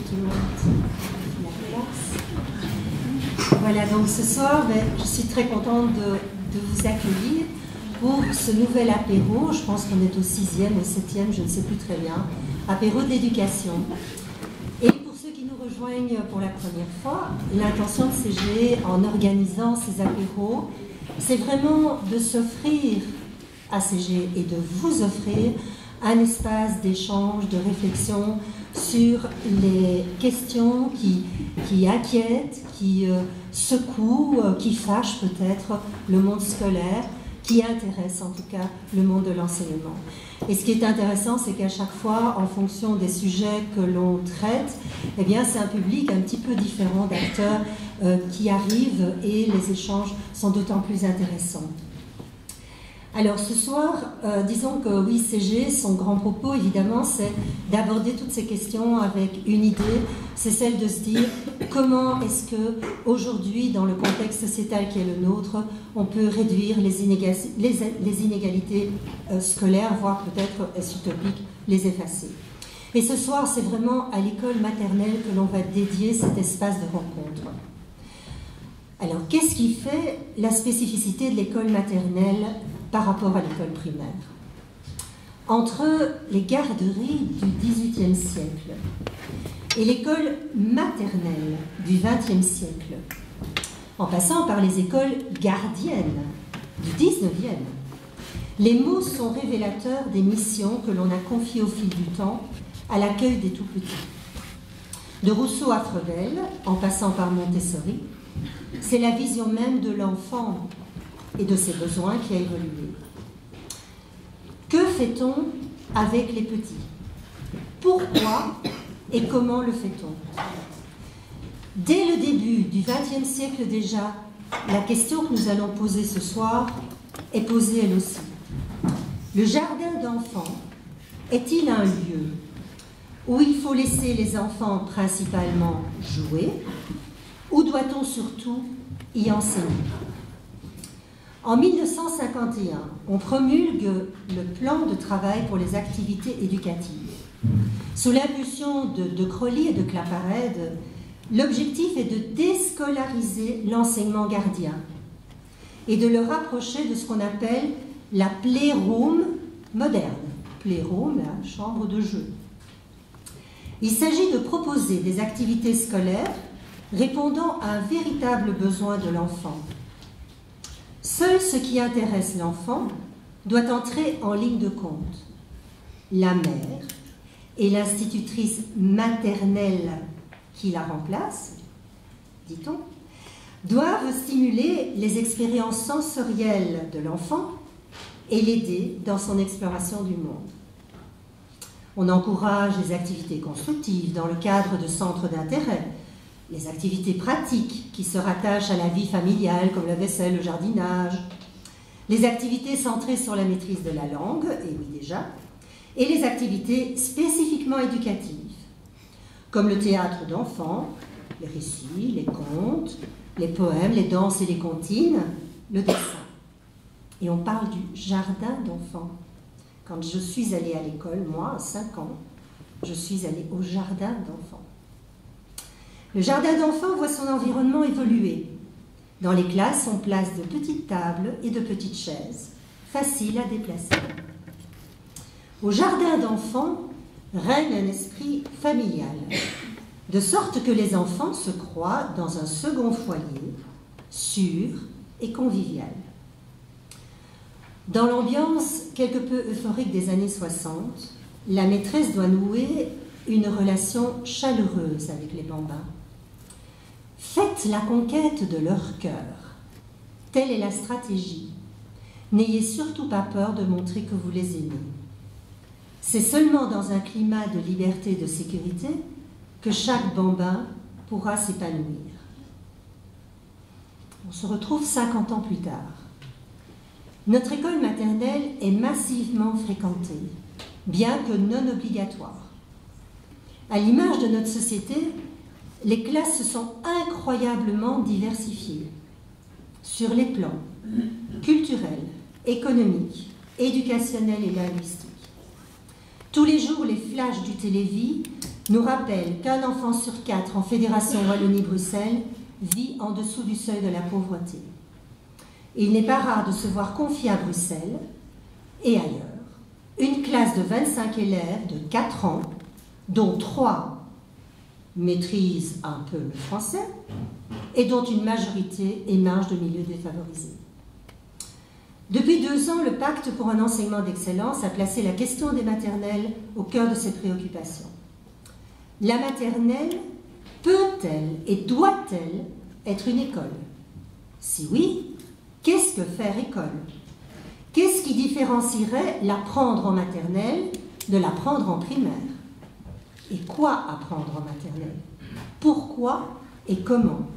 tout le monde la place. Voilà, donc ce soir, je suis très contente de vous accueillir pour ce nouvel apéro. Je pense qu'on est au 6e, au 7e, je ne sais plus très bien. Apéro d'éducation. Et pour ceux qui nous rejoignent pour la première fois, l'intention de CG, en organisant ces apéros, c'est vraiment de s'offrir à CG et de vous offrir un espace d'échange, de réflexion sur les questions qui inquiètent, qui secouent, qui fâchent peut-être le monde scolaire, qui intéressent en tout cas le monde de l'enseignement. Et ce qui est intéressant, c'est qu'à chaque fois, en fonction des sujets que l'on traite, eh bien, c'est un public un petit peu différent d'acteurs qui arrivent et les échanges sont d'autant plus intéressants. Alors ce soir, disons que oui, CG, son grand propos évidemment, c'est d'aborder toutes ces questions avec une idée, c'est celle de se dire comment est-ce que aujourd'hui, dans le contexte sociétal qui est le nôtre, on peut réduire les inégalités scolaires, voire peut-être, est-ce utopique, les effacer. Et ce soir, c'est vraiment à l'école maternelle que l'on va dédier cet espace de rencontre. Alors, qu'est-ce qui fait la spécificité de l'école maternelle par rapport à l'école primaire? Entre les garderies du XVIIIe siècle et l'école maternelle du XXe siècle, en passant par les écoles gardiennes du XIXe, les mots sont révélateurs des missions que l'on a confiées au fil du temps à l'accueil des tout-petits. De Rousseau à Froebel, en passant par Montessori, c'est la vision même de l'enfant et de ses besoins qui a évolué. Que fait-on avec les petits? Pourquoi et comment le fait-on? Dès le début du XXe siècle déjà, la question que nous allons poser ce soir est posée elle aussi. Le jardin d'enfants est-il un lieu où il faut laisser les enfants principalement jouer, ou doit-on surtout y enseigner? En 1951, on promulgue le plan de travail pour les activités éducatives. Sous l'impulsion de Crowley et de Claparède, l'objectif est de déscolariser l'enseignement gardien et de le rapprocher de ce qu'on appelle la playroom moderne. Playroom, la chambre de jeu. Il s'agit de proposer des activités scolaires répondant à un véritable besoin de l'enfant. Seul ce qui intéresse l'enfant doit entrer en ligne de compte. La mère et l'institutrice maternelle qui la remplace, dit-on, doivent stimuler les expériences sensorielles de l'enfant et l'aider dans son exploration du monde. On encourage les activités constructives dans le cadre de centres d'intérêt, les activités pratiques qui se rattachent à la vie familiale, comme la vaisselle, le jardinage, les activités centrées sur la maîtrise de la langue, et oui déjà, et les activités spécifiquement éducatives, comme le théâtre d'enfants, les récits, les contes, les poèmes, les danses et les comptines, le dessin. Et on parle du jardin d'enfants. Quand je suis allée à l'école, moi, à 5 ans, je suis allée au jardin d'enfants. Le jardin d'enfants voit son environnement évoluer. Dans les classes, on place de petites tables et de petites chaises, faciles à déplacer. Au jardin d'enfants règne un esprit familial, de sorte que les enfants se croient dans un second foyer, sûr et convivial. Dans l'ambiance quelque peu euphorique des années 60, la maîtresse doit nouer une relation chaleureuse avec les bambins. Faites la conquête de leur cœur. Telle est la stratégie. N'ayez surtout pas peur de montrer que vous les aimez. C'est seulement dans un climat de liberté et de sécurité que chaque bambin pourra s'épanouir. On se retrouve 50 ans plus tard. Notre école maternelle est massivement fréquentée, bien que non obligatoire. À l'image de notre société, les classes se sont incroyablement diversifiées sur les plans culturels, économiques, éducationnels et linguistiques. Tous les jours, les flashs du télévis nous rappelle qu'un enfant sur 4 en Fédération Wallonie-Bruxelles vit en dessous du seuil de la pauvreté. Et il n'est pas rare de se voir confier à Bruxelles et ailleurs une classe de 25 élèves de 4 ans, dont 3 maîtrisent un peu le français et dont une majorité émerge de milieux défavorisés. Depuis 2 ans, le Pacte pour un enseignement d'excellence a placé la question des maternelles au cœur de ses préoccupations. La maternelle peut-elle et doit-elle être une école? Si oui, qu'est-ce que faire école? Qu'est-ce qui différencierait l'apprendre en maternelle de l'apprendre en primaire? Et quoi apprendre en maternelle? Pourquoi et comment?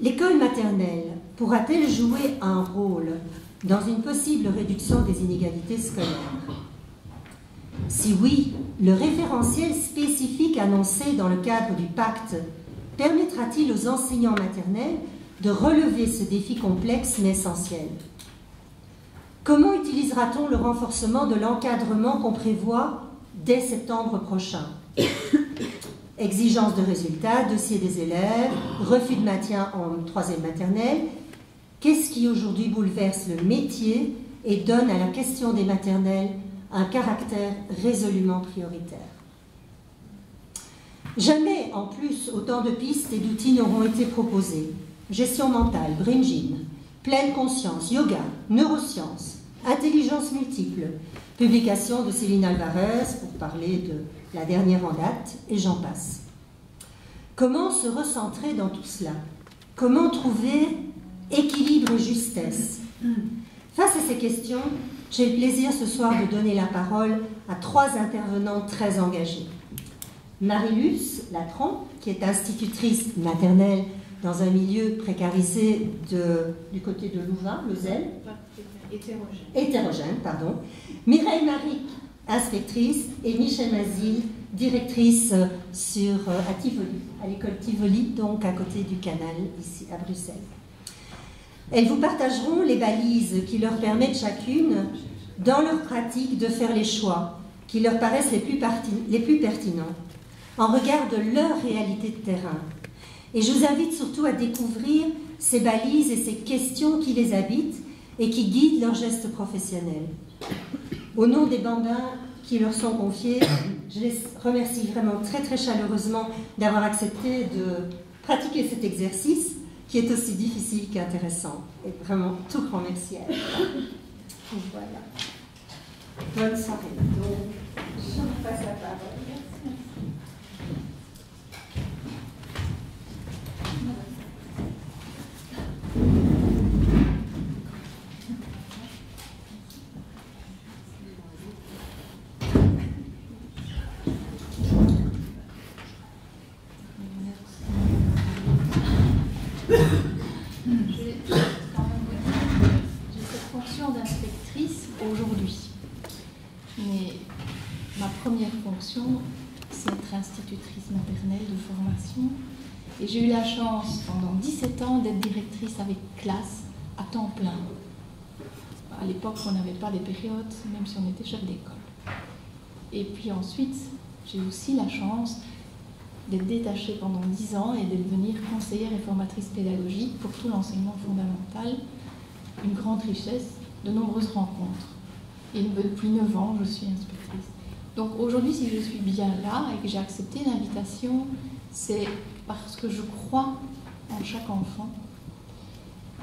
L'école maternelle pourra-t-elle jouer un rôle dans une possible réduction des inégalités scolaires? Si oui, le référentiel spécifique annoncé dans le cadre du pacte permettra-t-il aux enseignants maternels de relever ce défi complexe mais essentiel? Comment utilisera-t-on le renforcement de l'encadrement qu'on prévoit dès septembre prochain? Exigence de résultats, dossier des élèves, refus de maintien en 3e maternelle. Qu'est-ce qui aujourd'hui bouleverse le métier et donne à la question des maternelles un caractère résolument prioritaire? Jamais, en plus, autant de pistes et d'outils n'auront été proposés. Gestion mentale, brain gym, pleine conscience, yoga, neurosciences, intelligence multiple, publication de Céline Alvarez pour parler de la dernière en date, et j'en passe. Comment se recentrer dans tout cela? Comment trouver équilibre et justesse? Face à ces questions, j'ai le plaisir ce soir de donner la parole à 3 intervenants très engagés. Marie-Luce Latran, qui est institutrice maternelle dans un milieu précarisé du côté de Louvain, Lozelle. Hétérogène, pardon. Mireille Maric, inspectrice, et Michel Mazil, directrice à Tivoli, à l'école Tivoli, donc à côté du canal, ici à Bruxelles. Elles vous partageront les balises qui leur permettent chacune, dans leur pratique, de faire les choix qui leur paraissent les plus pertinents, en regard de leur réalité de terrain. Et je vous invite surtout à découvrir ces balises et ces questions qui les habitent et qui guident leurs gestes professionnels. Au nom des bambins qui leur sont confiés, je les remercie vraiment très très chaleureusement d'avoir accepté de pratiquer cet exercice qui est aussi difficile qu'intéressant. Et vraiment, tout grand merci à eux. Voilà. Bonne soirée. Donc, je vous passe la parole. C'est être institutrice maternelle de formation. Et j'ai eu la chance, pendant 17 ans, d'être directrice avec classe à temps plein. À l'époque, on n'avait pas des périodes, même si on était chef d'école. Et puis ensuite, j'ai aussi la chance d'être détachée pendant 10 ans et de devenir conseillère et formatrice pédagogique pour tout l'enseignement fondamental. Une grande richesse, de nombreuses rencontres. Et depuis 9 ans, je suis inspectrice. Donc aujourd'hui, si je suis bien là et que j'ai accepté l'invitation, c'est parce que je crois en chaque enfant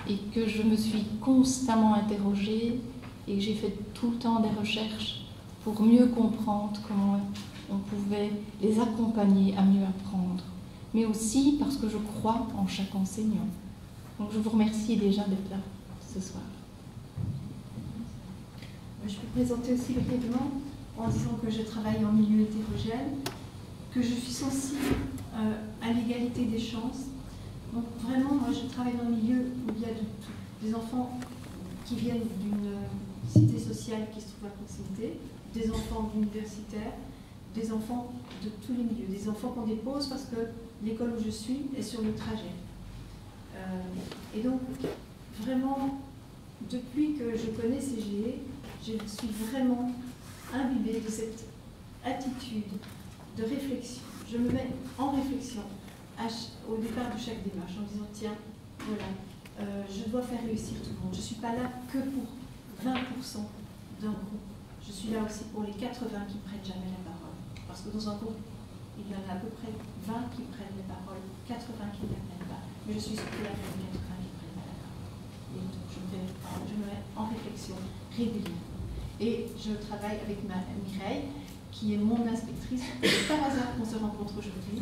et que je me suis constamment interrogée et que j'ai fait tout le temps des recherches pour mieux comprendre comment on pouvait les accompagner à mieux apprendre, mais aussi parce que je crois en chaque enseignant. Donc je vous remercie déjà d'être là ce soir. Je peux présenter aussi brièvement en disant que je travaille en milieu hétérogène, que je suis sensible à l'égalité des chances. Donc vraiment, moi je travaille dans un milieu où il y a de tout. Des enfants qui viennent d'une cité sociale qui se trouve à proximité, des enfants d'universitaires, des enfants de tous les milieux, des enfants qu'on dépose parce que l'école où je suis est sur le trajet. Et donc, vraiment, depuis que je connais CGE, je suis vraiment imbibée de cette attitude de réflexion. Je me mets en réflexion au départ de chaque démarche en disant tiens, voilà, je dois faire réussir tout le monde. Je ne suis pas là que pour 20% d'un groupe. Je suis là aussi pour les 80 qui ne prennent jamais la parole. Parce que dans un groupe, il y en a à peu près 20 qui prennent la parole, 80 qui ne la prennent pas. Mais je suis surtout là pour les 80 qui prennent la parole. Et donc je me mets en réflexion régulière. Et je travaille avec Mireille, qui est mon inspectrice. C'est par hasard qu'on se rencontre aujourd'hui.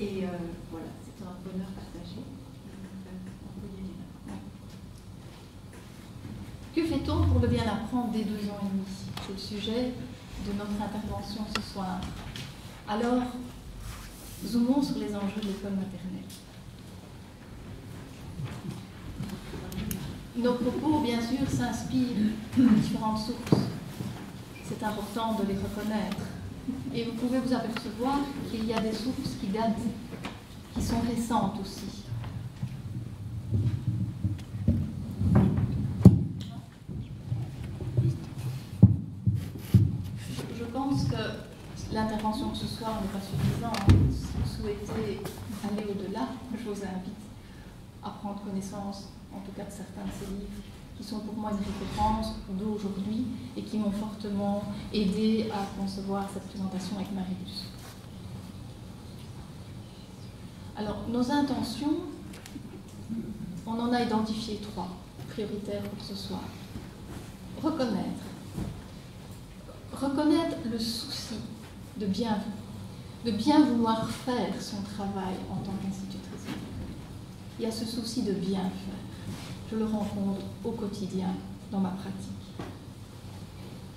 Et voilà, c'est un bonheur partagé. On peut y aller maintenant. Que fait-on pour le bien apprendre dès 2 ans et demi? C'est le sujet de notre intervention ce soir. Alors, zoomons sur les enjeux de l'école maternelle. Nos propos, bien sûr, s'inspirent de différentes sources. C'est important de les reconnaître. Et vous pouvez vous apercevoir qu'il y a des sources qui datent, qui sont récentes aussi. Je pense que l'intervention de ce soir n'est pas suffisante. Si vous souhaitez aller au-delà, je vous invite à prendre connaissance, en tout cas de certains de ces livres, qui sont pour moi une référence d'aujourd'hui et qui m'ont fortement aidé à concevoir cette présentation avec Marilus. Alors, nos intentions, on en a identifié 3 prioritaires pour ce soir. Reconnaître le souci de bien vouloir faire son travail en tant qu'institutrice. Il y a ce souci de bien faire. Je le rencontre au quotidien dans ma pratique.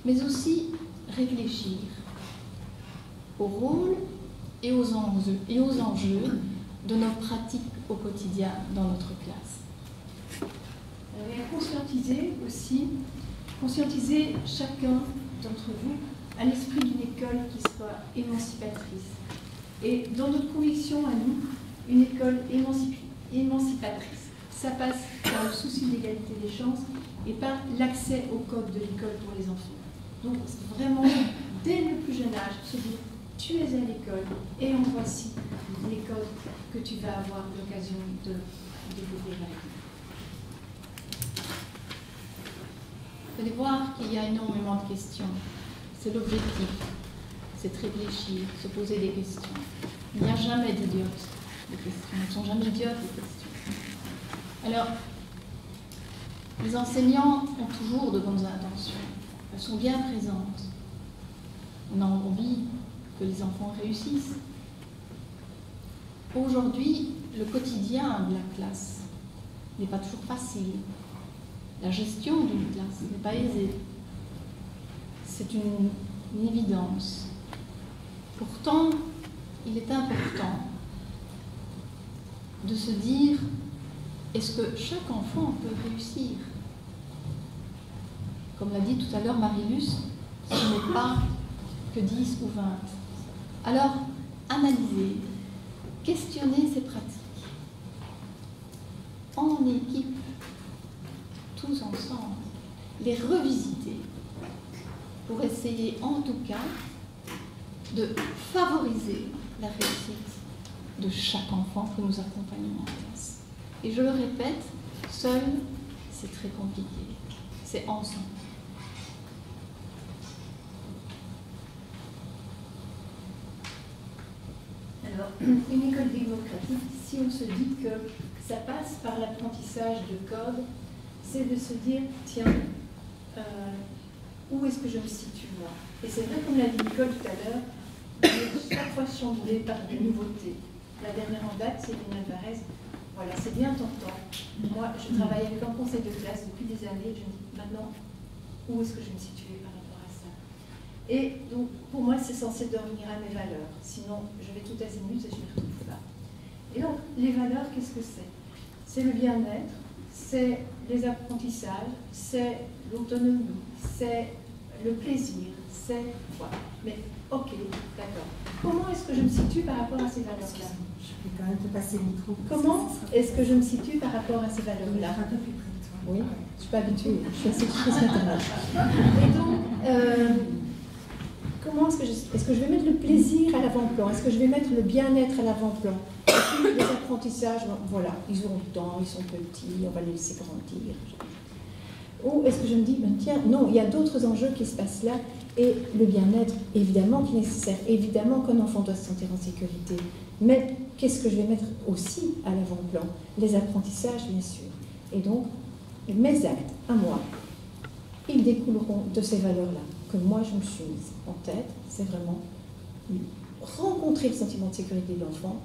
Mais aussi réfléchir au rôle et aux enjeux de nos pratiques au quotidien dans notre classe. Et à conscientiser aussi, chacun d'entre vous à l'esprit d'une école qui soit émancipatrice. Et dans notre conviction à nous, une école émancipatrice, ça passe par le souci de l'égalité des chances et par l'accès au code de l'école pour les enfants. Donc vraiment, dès le plus jeune âge, se dire tu es à l'école et en voici les codes que tu vas avoir l'occasion de découvrir avec nous. Vous allez voir qu'il y a énormément de questions. C'est l'objectif, c'est de réfléchir, se poser des questions. Il n'y a jamais d'idiotes de questions, elles ne sont jamais idiotes les questions. Alors, les enseignants ont toujours de bonnes intentions, elles sont bien présentes. On a envie que les enfants réussissent. Aujourd'hui, le quotidien de la classe n'est pas toujours facile. La gestion d'une classe n'est pas aisée. C'est une évidence. Pourtant, il est important de se dire, est-ce que chaque enfant peut réussir? Comme l'a dit tout à l'heure Marilus, ce n'est pas que 10 ou 20. Alors, analyser, questionner ces pratiques, en équipe, tous ensemble, les revisiter, pour essayer en tout cas de favoriser la réussite de chaque enfant que nous accompagnons en classe. Et je le répète, seul, c'est très compliqué. C'est ensemble. Alors, une école démocratique, si on se dit que ça passe par l'apprentissage de code, c'est de se dire, tiens, où est-ce que je me situe moi? Et c'est vrai, comme l'a dit Nicole tout à l'heure, on est chaque fois chamboulé par des nouveautés. La dernière en date, c'est Lina Alvarez. Voilà, c'est bien tentant. Moi, je travaille avec un conseil de classe depuis des années. Je me dis, maintenant, où est-ce que je me situe par rapport à ça? Et donc, pour moi, c'est censé de revenir à mes valeurs. Sinon, je vais tout azimut et je ne retrouve pas. Et donc, les valeurs, qu'est-ce que c'est? C'est le bien-être, c'est les apprentissages, c'est l'autonomie, c'est le plaisir, c'est quoi. Mais, ok, d'accord. Comment est-ce que je me situe par rapport à ces valeurs-là? Je vais quand même te passer le micro. Comment est-ce que je me situe par rapport à ces valeurs-là? Un peu plus près de toi. Oui, je ne suis pas habituée, je suis assez très intéressante. Et donc, comment est-ce que je vais mettre le plaisir à l'avant-plan? Est-ce que je vais mettre le bien-être à l'avant-plan? Et puis les apprentissages, voilà, ils auront le temps, ils sont petits, on va les laisser grandir. Ou est-ce que je me dis, ben tiens, non, il y a d'autres enjeux qui se passent là, et le bien-être, évidemment, qui est nécessaire. Évidemment qu'un enfant doit se sentir en sécurité. Mais qu'est-ce que je vais mettre aussi à l'avant-plan? Les apprentissages, bien sûr. Et donc, mes actes, à moi, ils découleront de ces valeurs-là, que moi je me suis mise en tête. C'est vraiment rencontrer le sentiment de sécurité de l'enfant,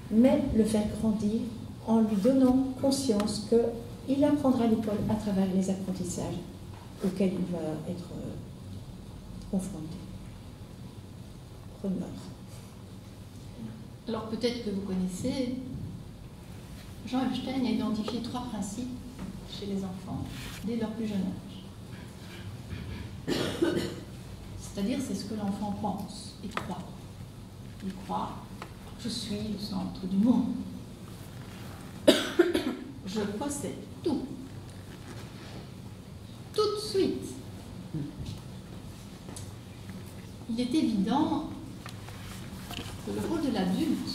mais le faire grandir en lui donnant conscience qu'il apprendra à l'école à travers les apprentissages auxquels il va être confronté. Rumeur. Alors peut-être que vous connaissez, Jean Epstein a identifié 3 principes chez les enfants dès leur plus jeune âge. C'est-à-dire, c'est ce que l'enfant pense et croit. Il croit, je suis le centre du monde. Je possède tout. Tout de suite. Il est évident que le rôle de l'adulte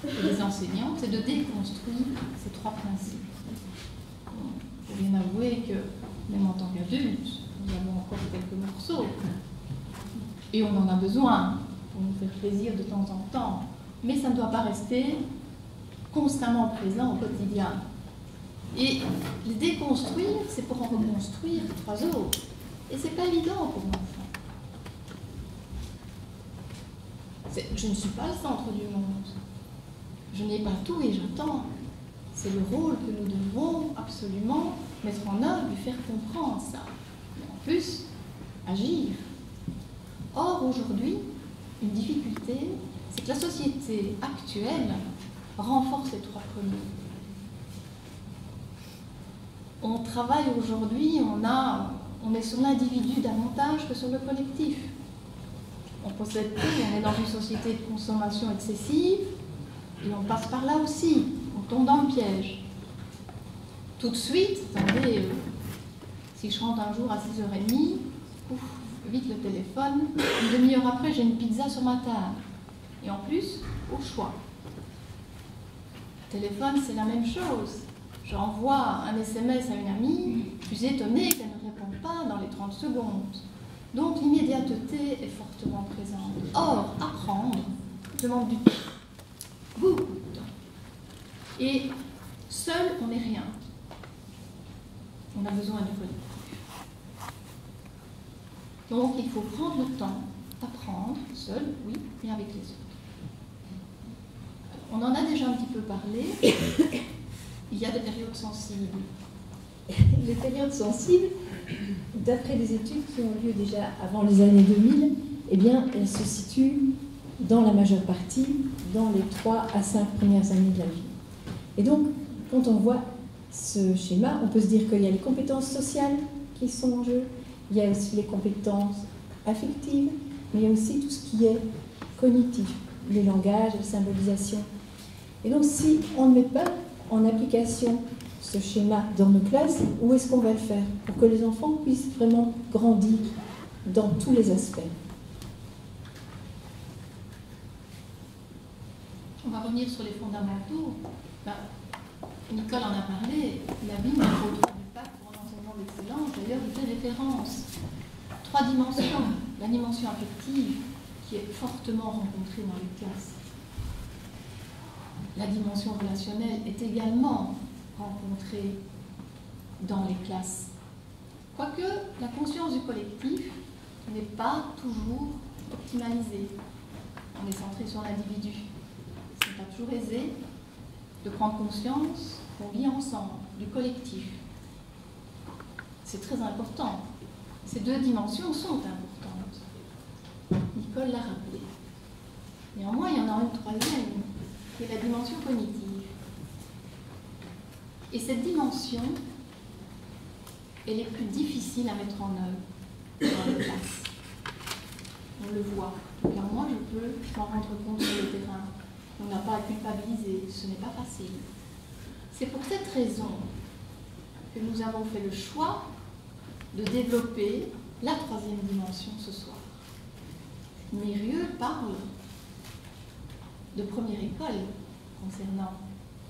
et des enseignants, c'est de déconstruire ces 3 principes. Il faut bien avouer que, même en tant qu'adulte, nous avons encore quelques morceaux. Et on en a besoin pour nous faire plaisir de temps en temps. Mais ça ne doit pas rester constamment présent au quotidien. Et les déconstruire, c'est pour en reconstruire 3 autres. Et c'est pas évident pour l'enfant. Je ne suis pas le centre du monde. Je n'ai pas tout et j'attends. C'est le rôle que nous devons absolument mettre en œuvre, lui faire comprendre ça. Et en plus, agir. Or, aujourd'hui, une difficulté, c'est que la société actuelle renforce les 3 premiers. On travaille aujourd'hui, on est sur l'individu davantage que sur le collectif. On possède tout, on est dans une société de consommation excessive, et on passe par là aussi, on tombe dans le piège. Tout de suite, attendez, si je rentre un jour à 6h30, ouf, vite le téléphone, une demi-heure après j'ai une pizza sur ma table. Et en plus, au choix. Le téléphone, c'est la même chose. J'envoie un SMS à une amie, je suis étonnée qu'elle ne réponde pas dans les 30 secondes. Donc l'immédiateté est fortement présente. Or, apprendre demande du temps. Beaucoup de temps. Et seul, on n'est rien. On a besoin du collectif. Donc il faut prendre le temps d'apprendre, seul, oui, mais avec les autres. On en a déjà un petit peu parlé. Il y a des périodes sensibles. Les périodes sensibles, d'après des études qui ont lieu déjà avant les années 2000, eh bien, elles se situent dans la majeure partie dans les 3 à 5 premières années de la vie. Et donc, quand on voit ce schéma, on peut se dire qu'il y a les compétences sociales qui sont en jeu, il y a aussi les compétences affectives, mais il y a aussi tout ce qui est cognitif, les langages, les symbolisations. Et donc, si on ne met pas en application ce schéma dans nos classes, où est-ce qu'on va le faire pour que les enfants puissent vraiment grandir dans tous les aspects? On va revenir sur les fondamentaux. Nicole en a parlé, la vie n'est pas autour du pacte pour l'enseignement d'excellence. D'ailleurs, il fait référence. 3 dimensions. La dimension affective, qui est fortement rencontrée dans les classes. La dimension relationnelle est également rencontrée dans les classes. Quoique la conscience du collectif n'est pas toujours optimalisée. On est centré sur l'individu. Ce n'est pas toujours aisé de prendre conscience qu'on vit ensemble, du collectif. C'est très important. Ces 2 dimensions sont importantes. Nicole l'a rappelé. Néanmoins, il y en a une 3e, qui est la dimension cognitive. Et cette dimension, elle est plus difficile à mettre en œuvre dans les classes. On le voit. Car moi, je peux m'en rendre compte sur le terrain. On n'a pas à culpabiliser, ce n'est pas facile. C'est pour cette raison que nous avons fait le choix de développer la 3e dimension ce soir. Mérieux parle de première école concernant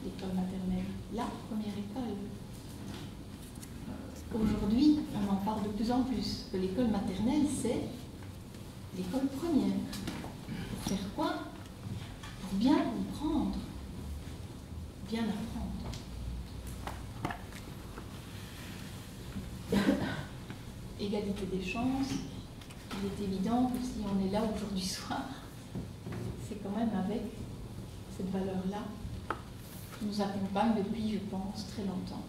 l'école maternelle, la première école. Aujourd'hui, on en parle de plus en plus, que l'école maternelle, c'est l'école première. Pour faire quoi? Pour bien comprendre, bien apprendre. Égalité des chances, il est évident que si on est là aujourd'hui soir, c'est quand même avec cette valeur-là qui nous accompagne depuis, je pense, très longtemps.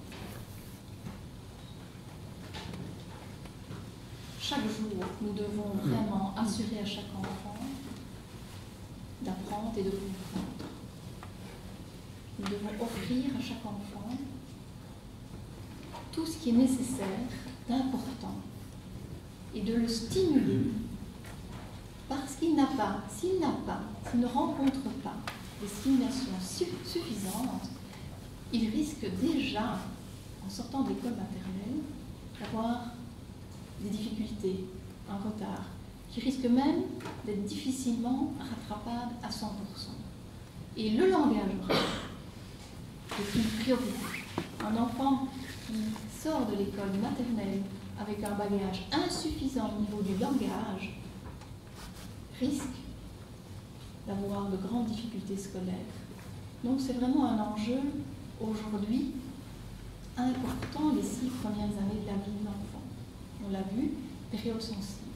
Chaque jour, nous devons vraiment assurer à chaque enfant d'apprendre et de comprendre. Nous devons offrir à chaque enfant tout ce qui est nécessaire, d'important, et de le stimuler, parce qu'il n'a pas, s'il ne rencontre pas des stimulations suffisantes, il risque déjà, en sortant de l'école maternelle, d'avoir des difficultés, un retard, qui risque même d'être difficilement rattrapable à 100%. Et le langage est une priorité. Un enfant qui sort de l'école maternelle avec un bagage insuffisant au niveau du langage risque d'avoir de grandes difficultés scolaires. Donc c'est vraiment un enjeu aujourd'hui important des 6 premières années de la vie de l'enfant. On l'a vu, période sensible.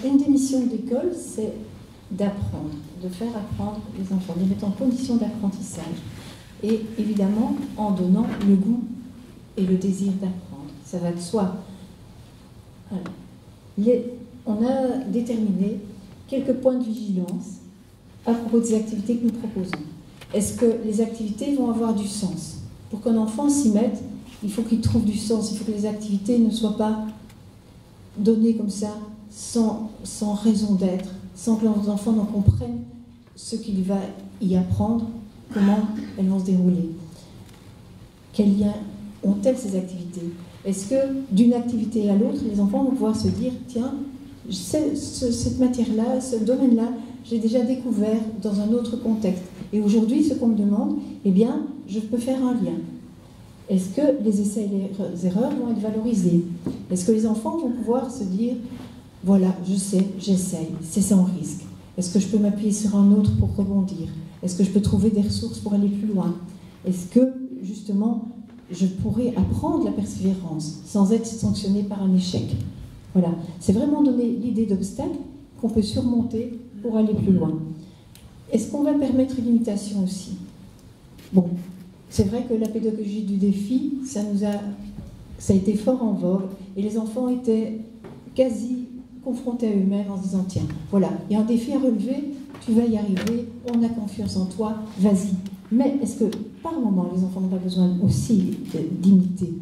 Une des missions de l'école, c'est d'apprendre, de faire apprendre les enfants, de les mettre en condition d'apprentissage. Et évidemment, en donnant le goût et le désir d'apprendre. Ça va de soi. Alors, on a déterminé quelques points de vigilance à propos des activités que nous proposons. Est-ce que les activités vont avoir du sens? Pour qu'un enfant s'y mette, il faut qu'il trouve du sens. Il faut que les activités ne soient pas données comme ça, sans raison d'être, sans que les enfants n'en comprennent ce qu'il va y apprendre, comment elles vont se dérouler. Quel lien ont-elles ces activités? Est-ce que d'une activité à l'autre, les enfants vont pouvoir se dire, tiens, cette matière-là, ce domaine-là, j'ai déjà découvert dans un autre contexte. Et aujourd'hui, ce qu'on me demande, eh bien, je peux faire un lien. Est-ce que les essais et les erreurs vont être valorisés? Est-ce que les enfants vont pouvoir se dire, voilà, je sais, j'essaye, c'est sans risque. Est-ce que je peux m'appuyer sur un autre pour rebondir? Est-ce que je peux trouver des ressources pour aller plus loin? Est-ce que, justement, je pourrais apprendre la persévérance sans être sanctionné par un échec? Voilà, c'est vraiment donner l'idée d'obstacle qu'on peut surmonter pour aller plus loin. Est-ce qu'on va permettre une imitation aussi? Bon, c'est vrai que la pédagogie du défi, ça a été fort en vogue, et les enfants étaient quasi confrontés à eux-mêmes en se disant, tiens, voilà, il y a un défi à relever, tu vas y arriver, on a confiance en toi, vas-y. Mais est-ce que, par moment, les enfants n'ont pas besoin aussi d'imiter?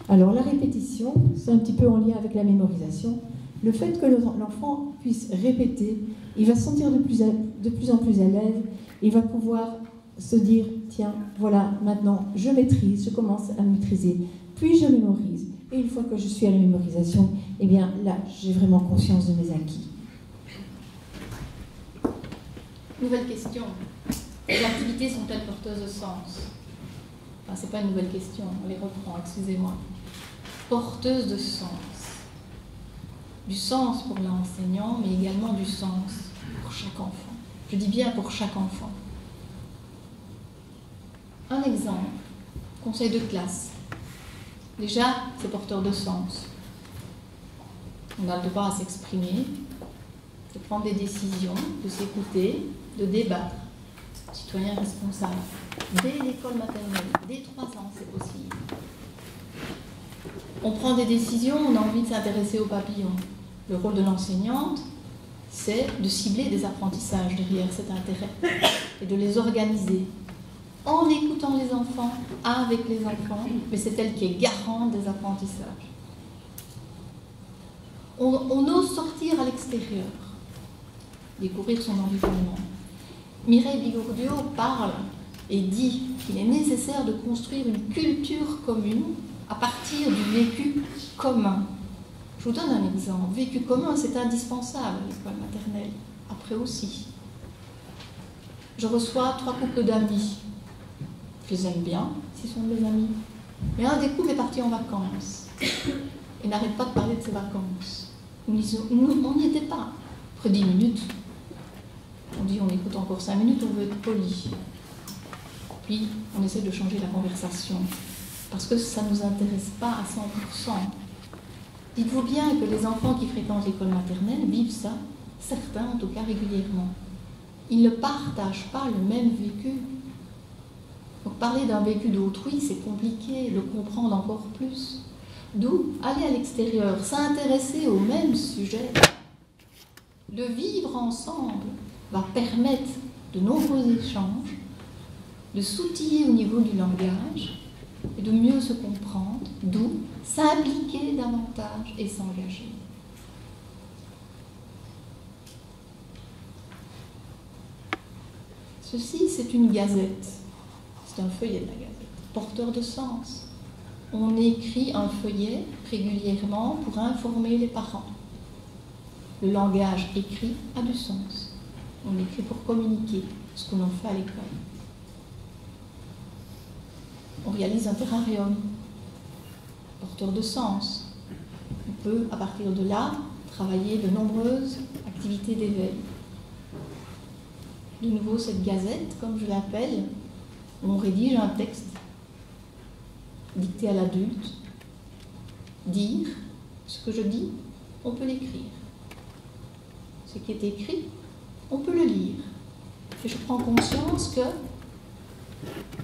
Alors, la répétition, c'est un petit peu en lien avec la mémorisation. Le fait que l'enfant puisse répéter, il va se sentir de plus en plus à l'aise, il va pouvoir se dire, tiens, voilà, maintenant, je maîtrise, je commence à maîtriser, puis je mémorise. Et une fois que je suis à la mémorisation, eh bien, là, j'ai vraiment conscience de mes acquis. Nouvelle question. Les activités sont-elles porteuses de sens? Enfin, c'est pas une nouvelle question, on les reprend, excusez-moi. Porteuses de sens. Du sens pour l'enseignant, mais également du sens pour chaque enfant. Je dis bien pour chaque enfant. Un exemple, conseil de classe. Déjà, c'est porteur de sens. On a le droit à s'exprimer, de prendre des décisions, de s'écouter, de débattre. Citoyen responsable. Dès l'école maternelle, dès 3 ans, c'est possible. On prend des décisions, on a envie de s'intéresser aux papillons. Le rôle de l'enseignante, c'est de cibler des apprentissages derrière cet intérêt et de les organiser en écoutant les enfants, avec les enfants, mais c'est elle qui est garante des apprentissages. On ose sortir à l'extérieur, découvrir son environnement. Mireille Bigordio parle et dit qu'il est nécessaire de construire une culture commune à partir du vécu commun. Je vous donne un exemple. Vécu commun, c'est indispensable à l'école maternelle. Après aussi. Je reçois 3 couples d'amis. Je les aime bien, s'ils sont mes amis. Mais un des couples est parti en vacances. Et n'arrête pas de parler de ses vacances. On n'y était pas. Après 10 minutes, on dit on écoute encore 5 minutes, on veut être poli. Puis on essaie de changer la conversation. Parce que ça ne nous intéresse pas à 100%. Dites-vous bien que les enfants qui fréquentent l'école maternelle vivent ça, certains en tout cas régulièrement. Ils ne partagent pas le même vécu. Donc parler d'un vécu d'autrui, c'est compliqué, le comprendre encore plus. D'où aller à l'extérieur, s'intéresser au même sujet, le vivre ensemble va permettre de nombreux échanges, de s'outiller au niveau du langage et de mieux se comprendre, d'où s'impliquer davantage et s'engager. Ceci, c'est une gazette. C'est un feuillet de la gazette, porteur de sens. On écrit un feuillet régulièrement pour informer les parents. Le langage écrit a du sens. On écrit pour communiquer, ce que l'on fait à l'école. On réalise un terrarium, porteur de sens. On peut, à partir de là, travailler de nombreuses activités d'éveil. De nouveau, cette gazette, comme je l'appelle, on rédige un texte dicté à l'adulte. Dire ce que je dis, on peut l'écrire. Ce qui est écrit, on peut le lire. Et je prends conscience que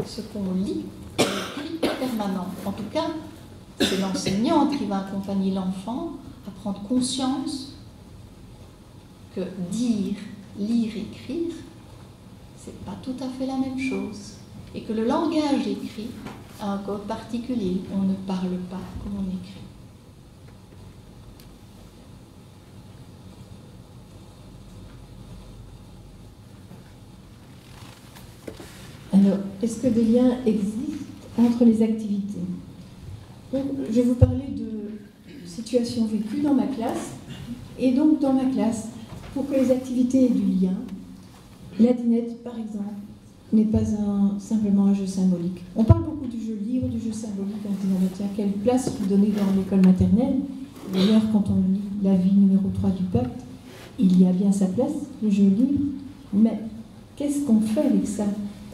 ce qu'on lit est permanent. En tout cas, c'est l'enseignante qui va accompagner l'enfant à prendre conscience que dire, lire, écrire, c'est pas tout à fait la même chose. Et que le langage écrit a un code particulier. On ne parle pas comme on écrit. Alors, est-ce que des liens existent entre les activités? Donc, je vais vous parler de situations vécues dans ma classe. Et donc, dans ma classe, pour que les activités aient du lien, la dinette, par exemple, n'est pas simplement un jeu symbolique. On parle beaucoup du jeu libre, du jeu symbolique, en se disant, tiens, quelle place vous donnez dans l'école maternelle? D'ailleurs, quand on lit l'avis numéro 3 du pacte, il y a bien sa place, le jeu libre, mais qu'est-ce qu'on fait avec ça?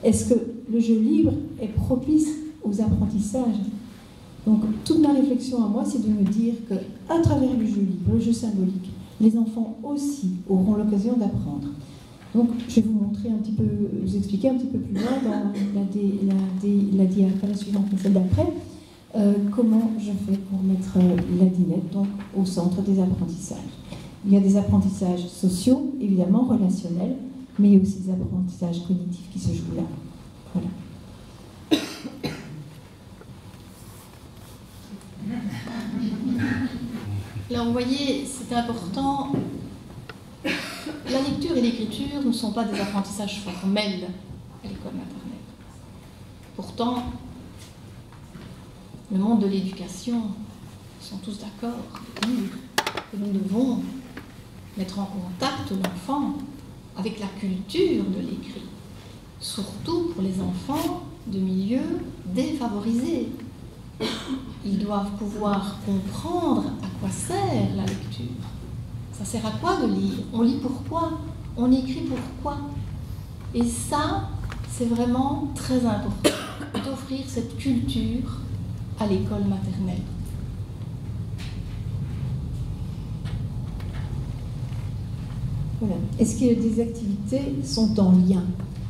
Est-ce que le jeu libre est propice aux apprentissages? Donc, toute ma réflexion à moi, c'est de me dire qu'à travers le jeu libre, le jeu symbolique, les enfants aussi auront l'occasion d'apprendre. Donc, je vais vous montrer un petit peu, vous expliquer un petit peu plus loin dans la dia, pas la suivante, mais celle d'après, comment je fais pour mettre la dinette donc, au centre des apprentissages. Il y a des apprentissages sociaux, évidemment, relationnels, mais il y a aussi des apprentissages cognitifs qui se jouent là. Voilà. Là, vous voyez, c'est important. La lecture et l'écriture ne sont pas des apprentissages formels à l'école maternelle. Pourtant, le monde de l'éducation, ils sont tous d'accord de dire que nous devons mettre en contact l'enfant avec la culture de l'écrit, surtout pour les enfants de milieux défavorisés. Ils doivent pouvoir comprendre à quoi sert la lecture. Ça sert à quoi de lire? On lit pourquoi? On écrit pourquoi? Et ça, c'est vraiment très important d'offrir cette culture à l'école maternelle. Voilà. Est-ce que des activités sont en lien?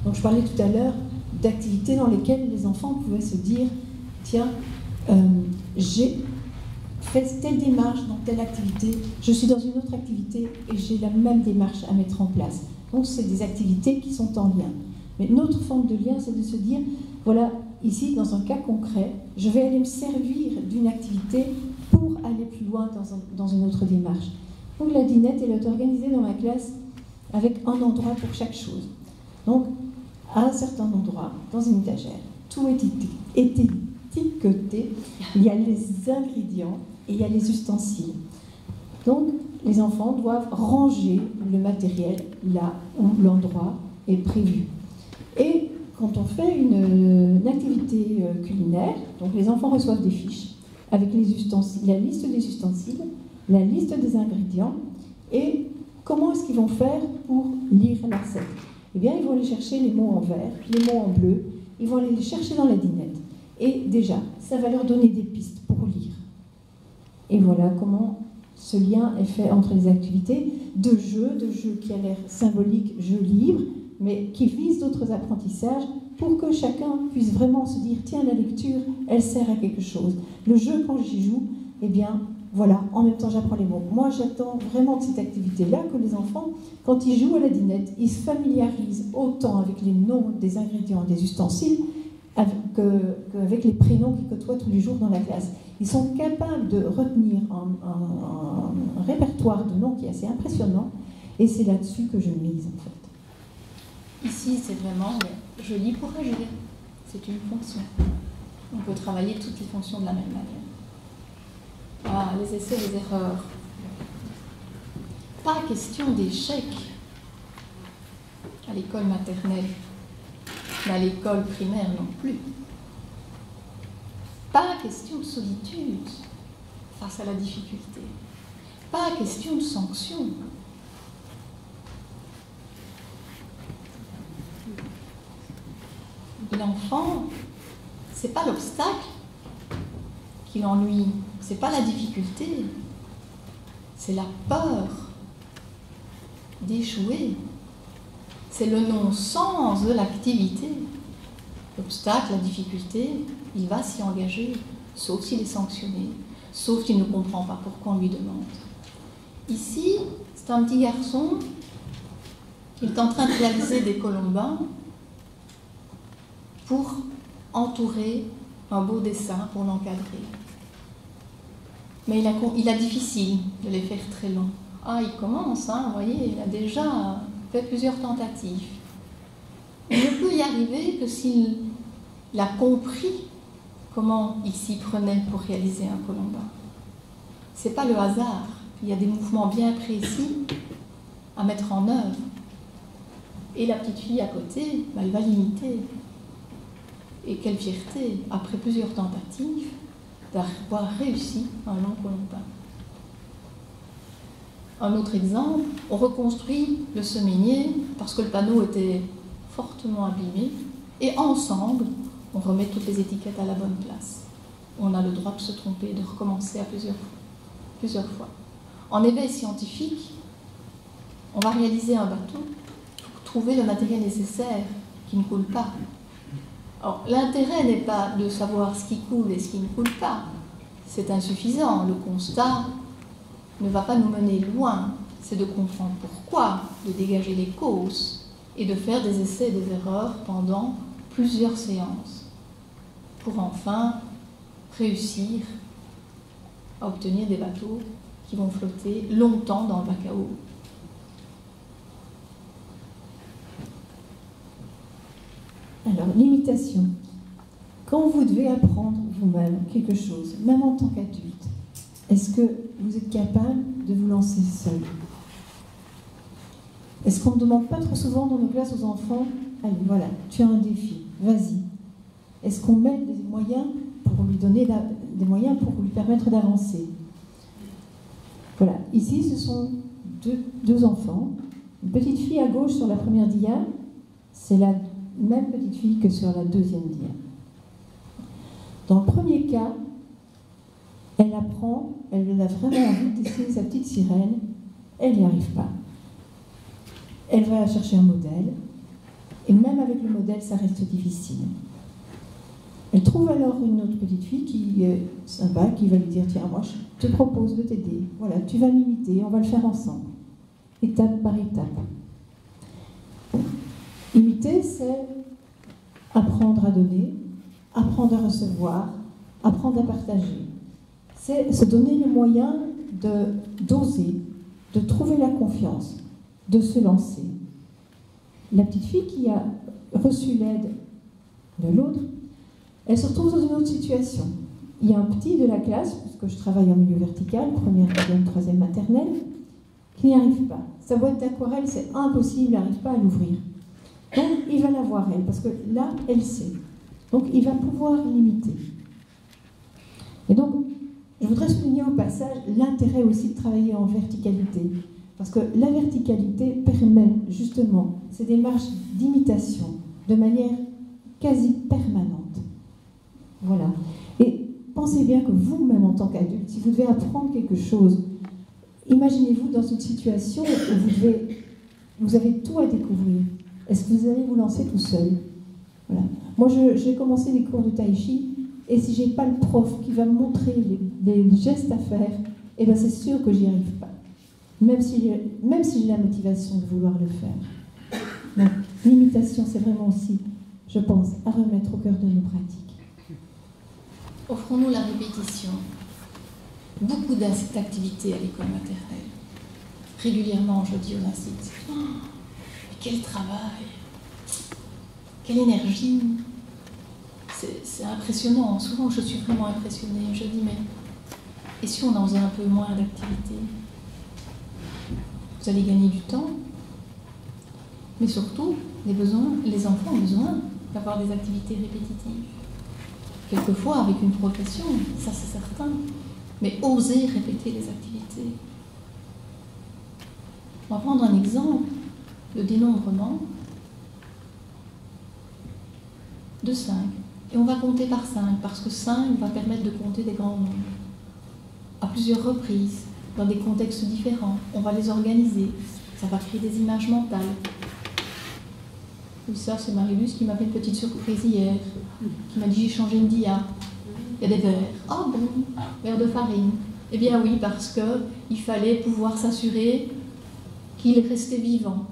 Donc, je parlais tout à l'heure d'activités dans lesquelles les enfants pouvaient se dire « Tiens, j'ai fait telle démarche dans telle activité, je suis dans une autre activité et j'ai la même démarche à mettre en place. » Donc, c'est des activités qui sont en lien. Mais notre forme de lien, c'est de se dire « Voilà, ici, dans un cas concret, je vais aller me servir d'une activité pour aller plus loin dans une autre démarche. » Donc, la dinette, elle est organisée dans ma classe avec un endroit pour chaque chose. Donc, à un certain endroit, dans une étagère, tout est côté, il y a les ingrédients et il y a les ustensiles. Donc, les enfants doivent ranger le matériel là où l'endroit est prévu. Et quand on fait une activité culinaire, donc les enfants reçoivent des fiches avec les ustensiles, la liste des ustensiles, la liste des ingrédients et comment est-ce qu'ils vont faire pour lire la recette. Eh bien, ils vont aller chercher les mots en vert, les mots en bleu, ils vont aller les chercher dans la dinette. Et déjà, ça va leur donner des pistes pour lire. Et voilà comment ce lien est fait entre les activités de jeu qui a l'air symbolique, jeu libre, mais qui vise d'autres apprentissages pour que chacun puisse vraiment se dire, tiens, la lecture, elle sert à quelque chose. Le jeu, quand j'y joue, eh bien, voilà, en même temps, j'apprends les mots. Moi, j'attends vraiment de cette activité-là que les enfants, quand ils jouent à la dinette, ils se familiarisent autant avec les noms des ingrédients, des ustensiles, qu'avec les prénoms qu'ils côtoient tous les jours dans la classe. Ils sont capables de retenir un répertoire de noms qui est assez impressionnant, et c'est là-dessus que je mise, en fait. Ici, c'est vraiment, je lis pour agir. C'est une fonction. On peut travailler toutes les fonctions de la même manière. Ah, les essais, les erreurs. Pas question d'échec à l'école maternelle, mais à l'école primaire non plus. Pas question de solitude face à la difficulté. Pas question de sanction. L'enfant, c'est pas l'obstacle qui l'ennuie, c'est pas la difficulté, c'est la peur d'échouer. C'est le non-sens de l'activité. L'obstacle, la difficulté, il va s'y engager, sauf s'il est sanctionné, sauf s'il ne comprend pas pourquoi on lui demande. Ici, c'est un petit garçon qui est en train de réaliser des colombins pour entourer un beau dessin, pour l'encadrer. Mais il a difficile de les faire très longs. Ah, il commence, hein, vous voyez, il a déjà fait plusieurs tentatives. Il ne peut y arriver que s'il a compris comment il s'y prenait pour réaliser un colombin. Ce n'est pas le hasard. Il y a des mouvements bien précis à mettre en œuvre. Et la petite fille à côté, elle va l'imiter. Et quelle fierté, après plusieurs tentatives, d'avoir réussi un long colombin. Un autre exemple, on reconstruit le semainier parce que le panneau était fortement abîmé et ensemble, on remet toutes les étiquettes à la bonne place. On a le droit de se tromper, de recommencer à plusieurs fois. En éveil scientifique, on va réaliser un bateau pour trouver le matériel nécessaire qui ne coule pas. Alors, l'intérêt n'est pas de savoir ce qui coule et ce qui ne coule pas. C'est insuffisant. Le constat ne va pas nous mener loin. C'est de comprendre pourquoi, de dégager les causes et de faire des essais et des erreurs pendant plusieurs séances pour enfin réussir à obtenir des bateaux qui vont flotter longtemps dans le bac à eau. Alors, l'imitation. Quand vous devez apprendre vous-même quelque chose, même en tant qu'adulte, est-ce que vous êtes capable de vous lancer seul? Est-ce qu'on ne demande pas trop souvent dans nos classes aux enfants, allez, voilà, tu as un défi, vas-y. Est-ce qu'on met des moyens pour lui donner des moyens pour lui permettre d'avancer? Voilà, ici ce sont deux enfants. Une petite fille à gauche sur la première dia, c'est la même petite fille que sur la deuxième dia. Dans le premier cas, elle apprend, elle a vraiment envie de tester sa petite sirène, elle n'y arrive pas. Elle va chercher un modèle, et même avec le modèle, ça reste difficile. Elle trouve alors une autre petite fille qui est sympa, qui va lui dire, tiens, moi je te propose de t'aider, voilà, tu vas m'imiter, on va le faire ensemble, étape par étape. Imiter, c'est apprendre à donner, apprendre à recevoir, apprendre à partager. C'est se donner les moyens d'oser, de trouver la confiance, de se lancer. La petite fille qui a reçu l'aide de l'autre Elle se retrouve dans une autre situation. Il y a un petit de la classe, puisque je travaille en milieu vertical, première, deuxième, troisième maternelle, qui n'y arrive pas. Sa boîte d'aquarelle, c'est impossible, il n'arrive pas à l'ouvrir. Donc, il va la voir, elle, parce que là, elle sait. Donc, il va pouvoir l'imiter. Et donc, je voudrais souligner au passage l'intérêt aussi de travailler en verticalité. Parce que la verticalité permet justement ces démarches d'imitation de manière quasi permanente. Voilà. Et pensez bien que vous-même, en tant qu'adulte, si vous devez apprendre quelque chose, imaginez-vous dans une situation où vous avez tout à découvrir. Est-ce que vous allez vous lancer tout seul? Voilà. Moi, j'ai commencé des cours de tai chi, et si je n'ai pas le prof qui va me montrer les gestes à faire, eh bien c'est sûr que j'y arrive pas. Même si j'ai la motivation de vouloir le faire. Donc, l'imitation, c'est vraiment aussi, je pense, à remettre au cœur de nos pratiques. Offrons-nous la répétition. Beaucoup d'activités à l'école maternelle. Régulièrement, je dis aux instituts, oh, mais quel travail, quelle énergie. C'est impressionnant. Souvent, je suis vraiment impressionnée. Je dis, mais et si on en faisait un peu moins d'activités? Vous allez gagner du temps. Mais surtout, les enfants ont besoin d'avoir des activités répétitives. Quelquefois avec une progression, ça c'est certain. Mais oser répéter les activités. On va prendre un exemple, le dénombrement de 5. Et on va compter par 5, parce que 5 va permettre de compter des grands nombres. À plusieurs reprises, dans des contextes différents. On va les organiser. Ça va créer des images mentales. Oui, ça, c'est Marie-Luce qui m'a fait une petite surprise hier, qui m'a dit j'ai changé une dia. Il y a des verres. Ah bon, verres de farine. Eh bien oui, parce qu'il fallait pouvoir s'assurer qu'ils restaient vivants.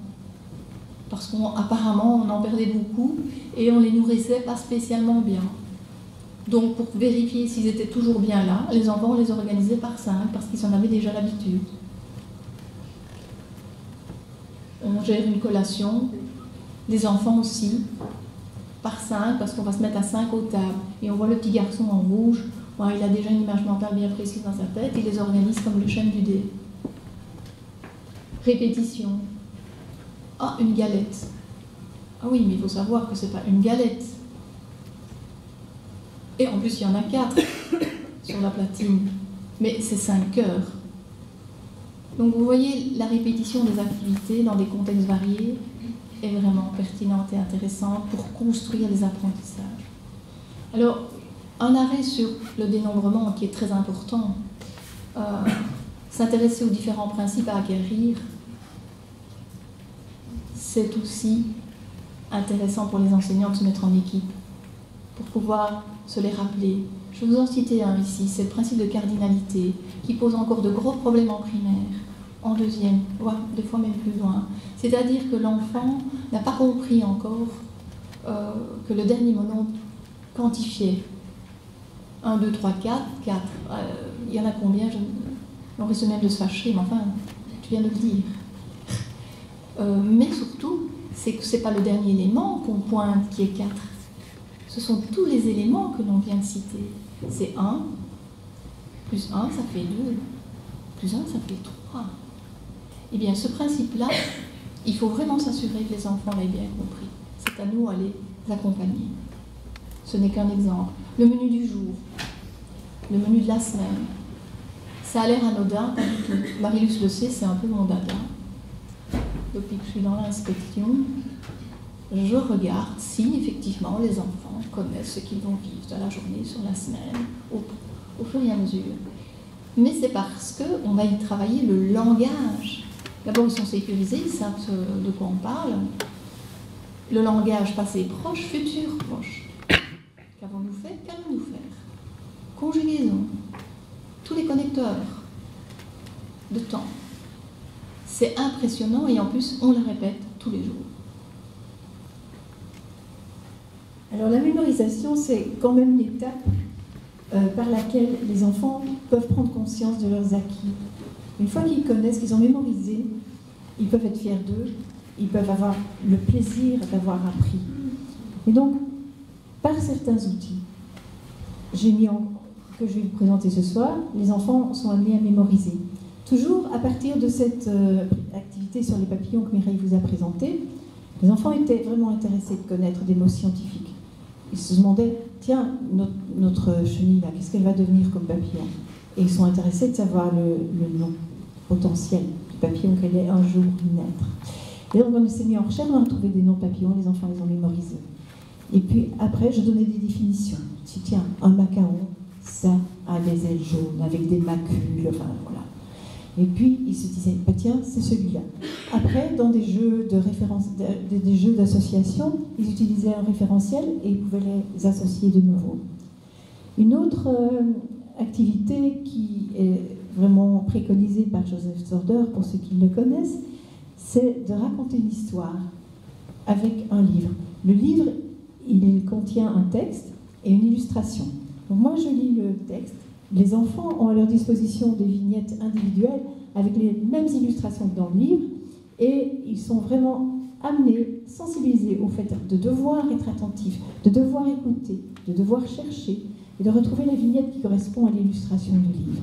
Parce qu'apparemment, on en perdait beaucoup et on les nourrissait pas spécialement bien. Donc, pour vérifier s'ils étaient toujours bien là, les enfants, on les organisait par 5 parce qu'ils en avaient déjà l'habitude. On gère une collation, les enfants aussi, par 5 parce qu'on va se mettre à 5 aux tables. Et on voit le petit garçon en rouge, il a déjà une image mentale bien précise dans sa tête, il les organise comme le chêne du dé. Répétition. Ah, une galette. Ah oui, mais il faut savoir que ce n'est pas une galette. Et en plus, il y en a 4 sur la platine. Mais c'est 5 heures. Donc vous voyez, la répétition des activités dans des contextes variés est vraiment pertinente et intéressante pour construire les apprentissages. Alors, un arrêt sur le dénombrement qui est très important, s'intéresser aux différents principes à acquérir, c'est aussi intéressant pour les enseignants de se mettre en équipe, pour pouvoir se les rappeler. Je vais vous en citer un ici, c'est le principe de cardinalité, qui pose encore de gros problèmes en primaire, en deuxième, voire des fois même plus loin. C'est-à-dire que l'enfant n'a pas compris encore que le dernier monombre quantifiait. 1, 2, 3, 4, 4. Il y en a combien? On risque même de se fâcher, mais enfin, tu viens de le dire. Mais surtout, c'est que ce n'est pas le dernier élément qu'on pointe qui est 4. Ce sont tous les éléments que l'on vient de citer. C'est 1, plus 1, ça fait 2, plus 1, ça fait 3. Eh bien, ce principe-là, il faut vraiment s'assurer que les enfants l'aient bien compris. C'est à nous à les accompagner. Ce n'est qu'un exemple. Le menu du jour, le menu de la semaine, ça a l'air anodin, pas du tout. Marie-Luce le sait, c'est un peu mon dada. Depuis que je suis dans l'inspection, je regarde si effectivement les enfants connaissent ce qu'ils vont vivre de la journée sur la semaine, au fur et à mesure. Mais c'est parce qu'on va y travailler le langage. D'abord, ils sont sécurisés, ils savent de quoi on parle. Le langage passé proche, futur proche. Qu'avons-nous fait? Qu'allons-nous faire? Conjugaison. Tous les connecteurs de temps. C'est impressionnant et en plus, on le répète tous les jours. Alors la mémorisation, c'est quand même l'étape par laquelle les enfants peuvent prendre conscience de leurs acquis. Une fois qu'ils connaissent, qu'ils ont mémorisé, ils peuvent être fiers d'eux, ils peuvent avoir le plaisir d'avoir appris. Et donc, par certains outils, que je vais vous présenter ce soir, les enfants sont amenés à mémoriser. Toujours à partir de cette activité sur les papillons que Mireille vous a présentée, les enfants étaient vraiment intéressés de connaître des mots scientifiques. Ils se demandaient, tiens, notre chenille là, qu'est-ce qu'elle va devenir comme papillon? Et ils sont intéressés de savoir le nom potentiel du papillon qu'elle est un jour naître. Et donc on s'est mis en recherche, on a trouvé des noms papillons, les enfants les ont mémorisés. Et puis après, je donnais des définitions. Je dis, tiens, un macaron, ça a des ailes jaunes avec des macules, enfin voilà. Et puis ils se disaient, bah, tiens, c'est celui-là. Après, dans des jeux de référence, des jeux d'association, ils utilisaient un référentiel et ils pouvaient les associer de nouveau. Une autre activité qui est vraiment préconisée par Joseph Sorder, pour ceux qui le connaissent, c'est de raconter une histoire avec un livre. Le livre, il contient un texte et une illustration. Donc moi, je lis le texte. Les enfants ont à leur disposition des vignettes individuelles avec les mêmes illustrations que dans le livre, et ils sont vraiment amenés, sensibilisés au fait de devoir être attentifs, de devoir écouter, de devoir chercher, et de retrouver la vignette qui correspond à l'illustration du livre.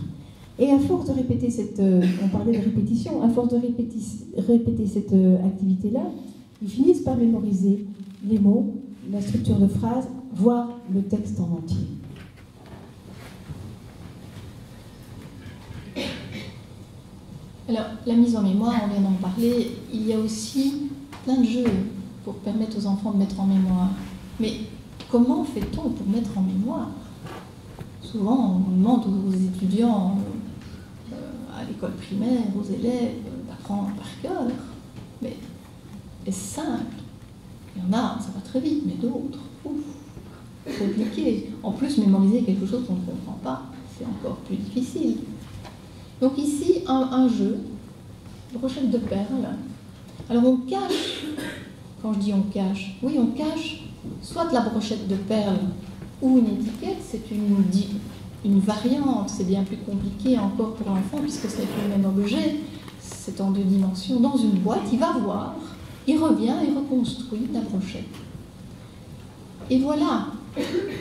Et à force de répéter on parlait de répétition, à force de répéter cette activité-là, ils finissent par mémoriser les mots, la structure de phrase, voire le texte en entier. Alors, la mise en mémoire, on vient d'en parler, il y a aussi plein de jeux pour permettre aux enfants de mettre en mémoire. Mais comment fait-on pour mettre en mémoire? Souvent, on demande aux étudiants à l'école primaire, aux élèves, d'apprendre par cœur. Mais est-ce simple? Il y en a, ça va très vite, mais d'autres, ouf, compliqué. En plus, mémoriser quelque chose qu'on ne comprend pas, c'est encore plus difficile. Donc ici, un jeu, brochette de perles. Alors on cache, quand je dis on cache, oui on cache soit la brochette de perles ou une étiquette, c'est une variante, c'est bien plus compliqué encore pour l'enfant puisque c'est le même objet, c'est en 2 dimensions, dans une boîte, il va voir, il revient et reconstruit la brochette. Et voilà,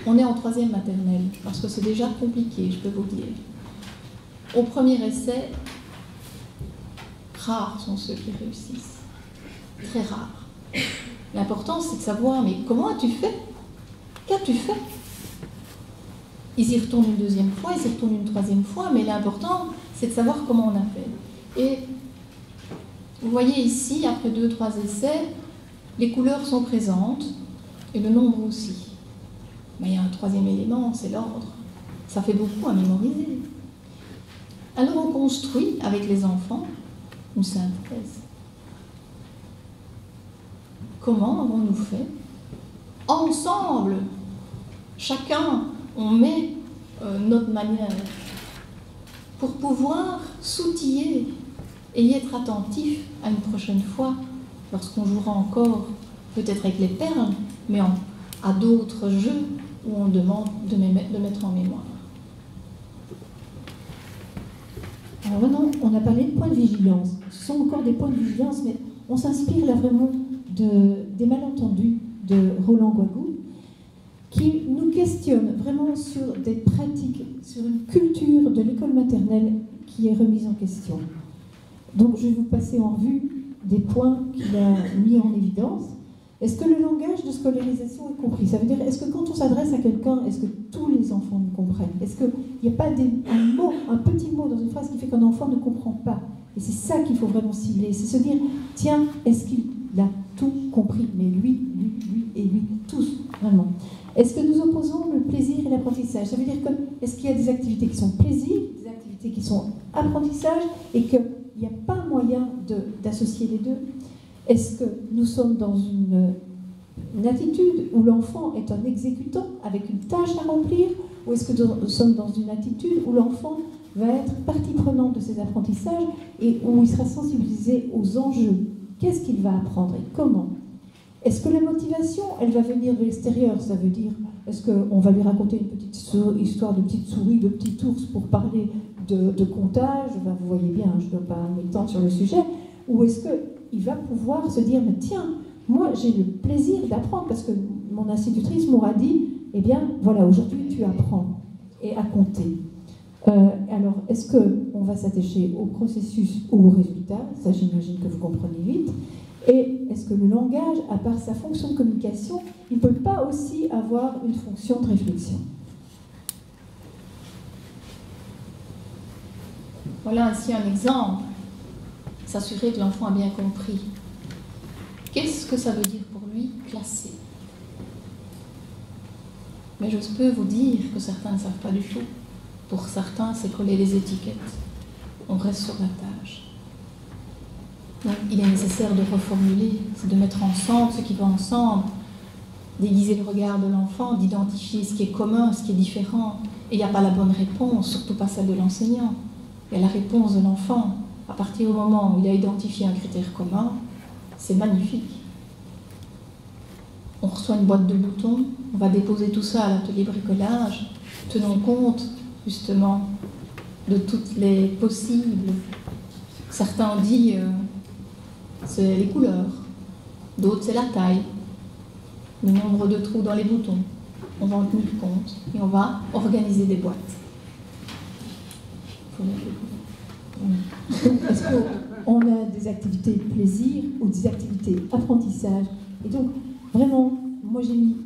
on est en 3e maternelle, parce que c'est déjà compliqué, je peux vous dire. Au premier essai, rares sont ceux qui réussissent. Très rares. L'important, c'est de savoir, mais comment as-tu fait? Qu'as-tu fait? Ils y retournent une 2e fois, ils y retournent une 3e fois, mais l'important, c'est de savoir comment on a fait. Et vous voyez ici, après 2-3 essais, les couleurs sont présentes, et le nombre aussi. Mais il y a un 3e élément, c'est l'ordre. Ça fait beaucoup à mémoriser. Alors on construit avec les enfants une synthèse. Comment avons-nous fait? Ensemble, chacun, on met notre manière pour pouvoir s'outiller et y être attentif à une prochaine fois, lorsqu'on jouera encore, peut-être avec les perles, mais à d'autres jeux où on demande de mettre en mémoire. Alors maintenant, on a parlé de points de vigilance. Ce sont encore des points de vigilance, mais on s'inspire là vraiment des malentendus de Roland Guagou, qui nous questionne vraiment sur des pratiques, sur une culture de l'école maternelle qui est remise en question. Donc je vais vous passer en revue des points qu'il a mis en évidence. Est-ce que le langage de scolarisation est compris? Ça veut dire, est-ce que quand on s'adresse à quelqu'un, est-ce que tous les enfants nous comprennent? Est-ce qu'il n'y a pas un petit mot dans une phrase qui fait qu'un enfant ne comprend pas? Et c'est ça qu'il faut vraiment cibler, c'est se dire, tiens, est-ce qu'il a tout compris? Mais lui et lui, tous, vraiment. Est-ce que nous opposons le plaisir et l'apprentissage? Ça veut dire que, est-ce qu'il y a des activités qui sont plaisir, des activités qui sont apprentissage, et qu'il n'y a pas moyen d'associer les deux? Est-ce que nous sommes dans une attitude où l'enfant est un exécutant avec une tâche à remplir, ou est-ce que nous sommes dans une attitude où l'enfant va être partie prenante de ses apprentissages et où il sera sensibilisé aux enjeux? Qu'est-ce qu'il va apprendre et comment? Est-ce que la motivation, elle va venir de l'extérieur? Ça veut dire, est-ce qu'on va lui raconter une petite histoire de petite souris, de petit ours pour parler de comptage? Ben, vous voyez bien, je ne dois pas m'étendre sur le sujet. Ou est-ce qu'il va pouvoir se dire, mais tiens, moi j'ai le plaisir d'apprendre parce que mon institutrice m'aura dit, eh bien voilà, aujourd'hui tu apprends. et à compter. Alors, est-ce qu'on va s'attacher au processus ou au résultat? Ça, j'imagine que vous comprenez vite. Et est-ce que le langage, à part sa fonction de communication, il ne peut pas aussi avoir une fonction de réflexion? Voilà ainsi un exemple. S'assurer que l'enfant a bien compris. Qu'est-ce que ça veut dire pour lui, classer? Mais je peux vous dire que certains ne savent pas du tout. Pour certains, c'est coller les étiquettes. On reste sur la tâche. Donc, il est nécessaire de reformuler, c'est de mettre ensemble ce qui va ensemble, d'aiguiser le regard de l'enfant, d'identifier ce qui est commun, ce qui est différent. Et il n'y a pas la bonne réponse, surtout pas celle de l'enseignant. Il y a la réponse de l'enfant. À partir du moment où il a identifié un critère commun, c'est magnifique. On reçoit une boîte de boutons, on va déposer tout ça à l'atelier bricolage, tenons compte justement de toutes les possibles. Certains ont dit c'est les couleurs, d'autres c'est la taille, le nombre de trous dans les boutons. On va en tenir compte et on va organiser des boîtes. Est-ce qu'on a des activités plaisir ou des activités apprentissage? Et donc, vraiment, moi j'ai mis,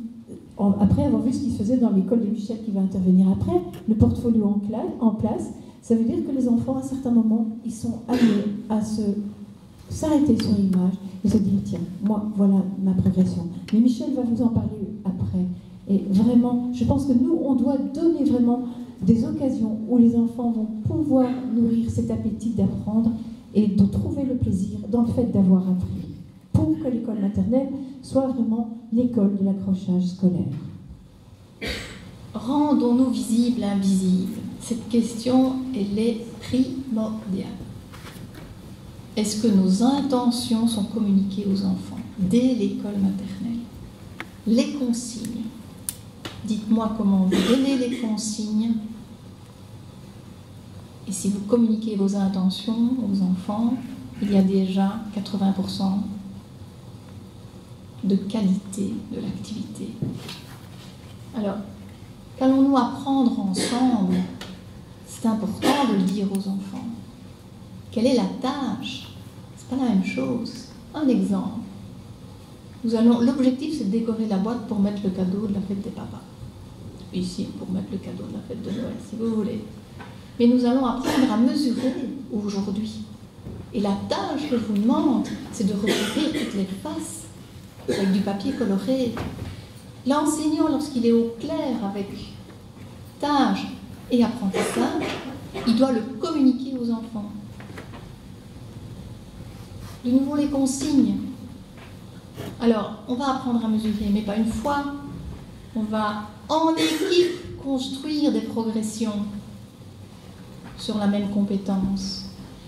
après avoir vu ce qui se faisait dans l'école de Michel qui va intervenir après, le portfolio en place, ça veut dire que les enfants, à certains moments, ils sont amenés à s'arrêter sur l'image et se dire, tiens, moi, voilà ma progression. Mais Michel va vous en parler après. Et vraiment, je pense que nous, on doit donner vraiment des occasions où les enfants vont pouvoir nourrir cet appétit d'apprendre et de trouver le plaisir dans le fait d'avoir appris, pour que l'école maternelle soit vraiment l'école de l'accrochage scolaire. Rendons-nous visibles l'invisible. Cette question, elle est primordiale. Est-ce que nos intentions sont communiquées aux enfants dès l'école maternelle? Les consignes. Dites-moi comment vous donnez les consignes. Et si vous communiquez vos intentions aux enfants, il y a déjà 80% de qualité de l'activité. Alors, qu'allons-nous apprendre ensemble? C'est important de le dire aux enfants. Quelle est la tâche? C'est pas la même chose. Un exemple. L'objectif, c'est de décorer la boîte pour mettre le cadeau de la fête des papas. Ici, pour mettre le cadeau de la fête de Noël, si vous voulez. Mais nous allons apprendre à mesurer aujourd'hui. Et la tâche que je vous demande, c'est de recouvrir toutes les faces avec du papier coloré. L'enseignant, lorsqu'il est au clair avec tâche et apprentissage, il doit le communiquer aux enfants. De nouveau, les consignes. Alors, on va apprendre à mesurer, mais pas une fois. On va, en équipe, construire des progressions sur la même compétence.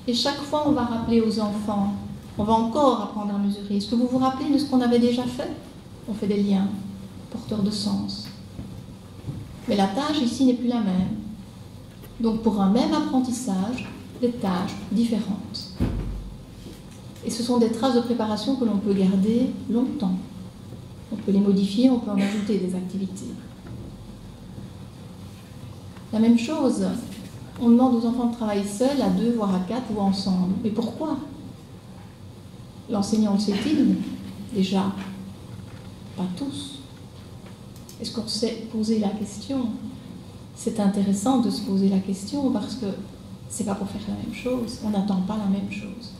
Et chaque fois, on va rappeler aux enfants, on va encore apprendre à mesurer. Est-ce que vous vous rappelez de ce qu'on avait déjà fait? On fait des liens porteurs de sens. Mais la tâche ici n'est plus la même. Donc, pour un même apprentissage, des tâches différentes. Et ce sont des traces de préparation que l'on peut garder longtemps. On peut les modifier, on peut en ajouter des activités. La même chose, on demande aux enfants de travailler seuls, à 2, voire à 4 ou ensemble. Mais pourquoi? L'enseignant le sait-il déjà? Pas tous. Est-ce qu'on s'est posé la question? C'est intéressant de se poser la question parce que c'est pas pour faire la même chose, on n'attend pas la même chose.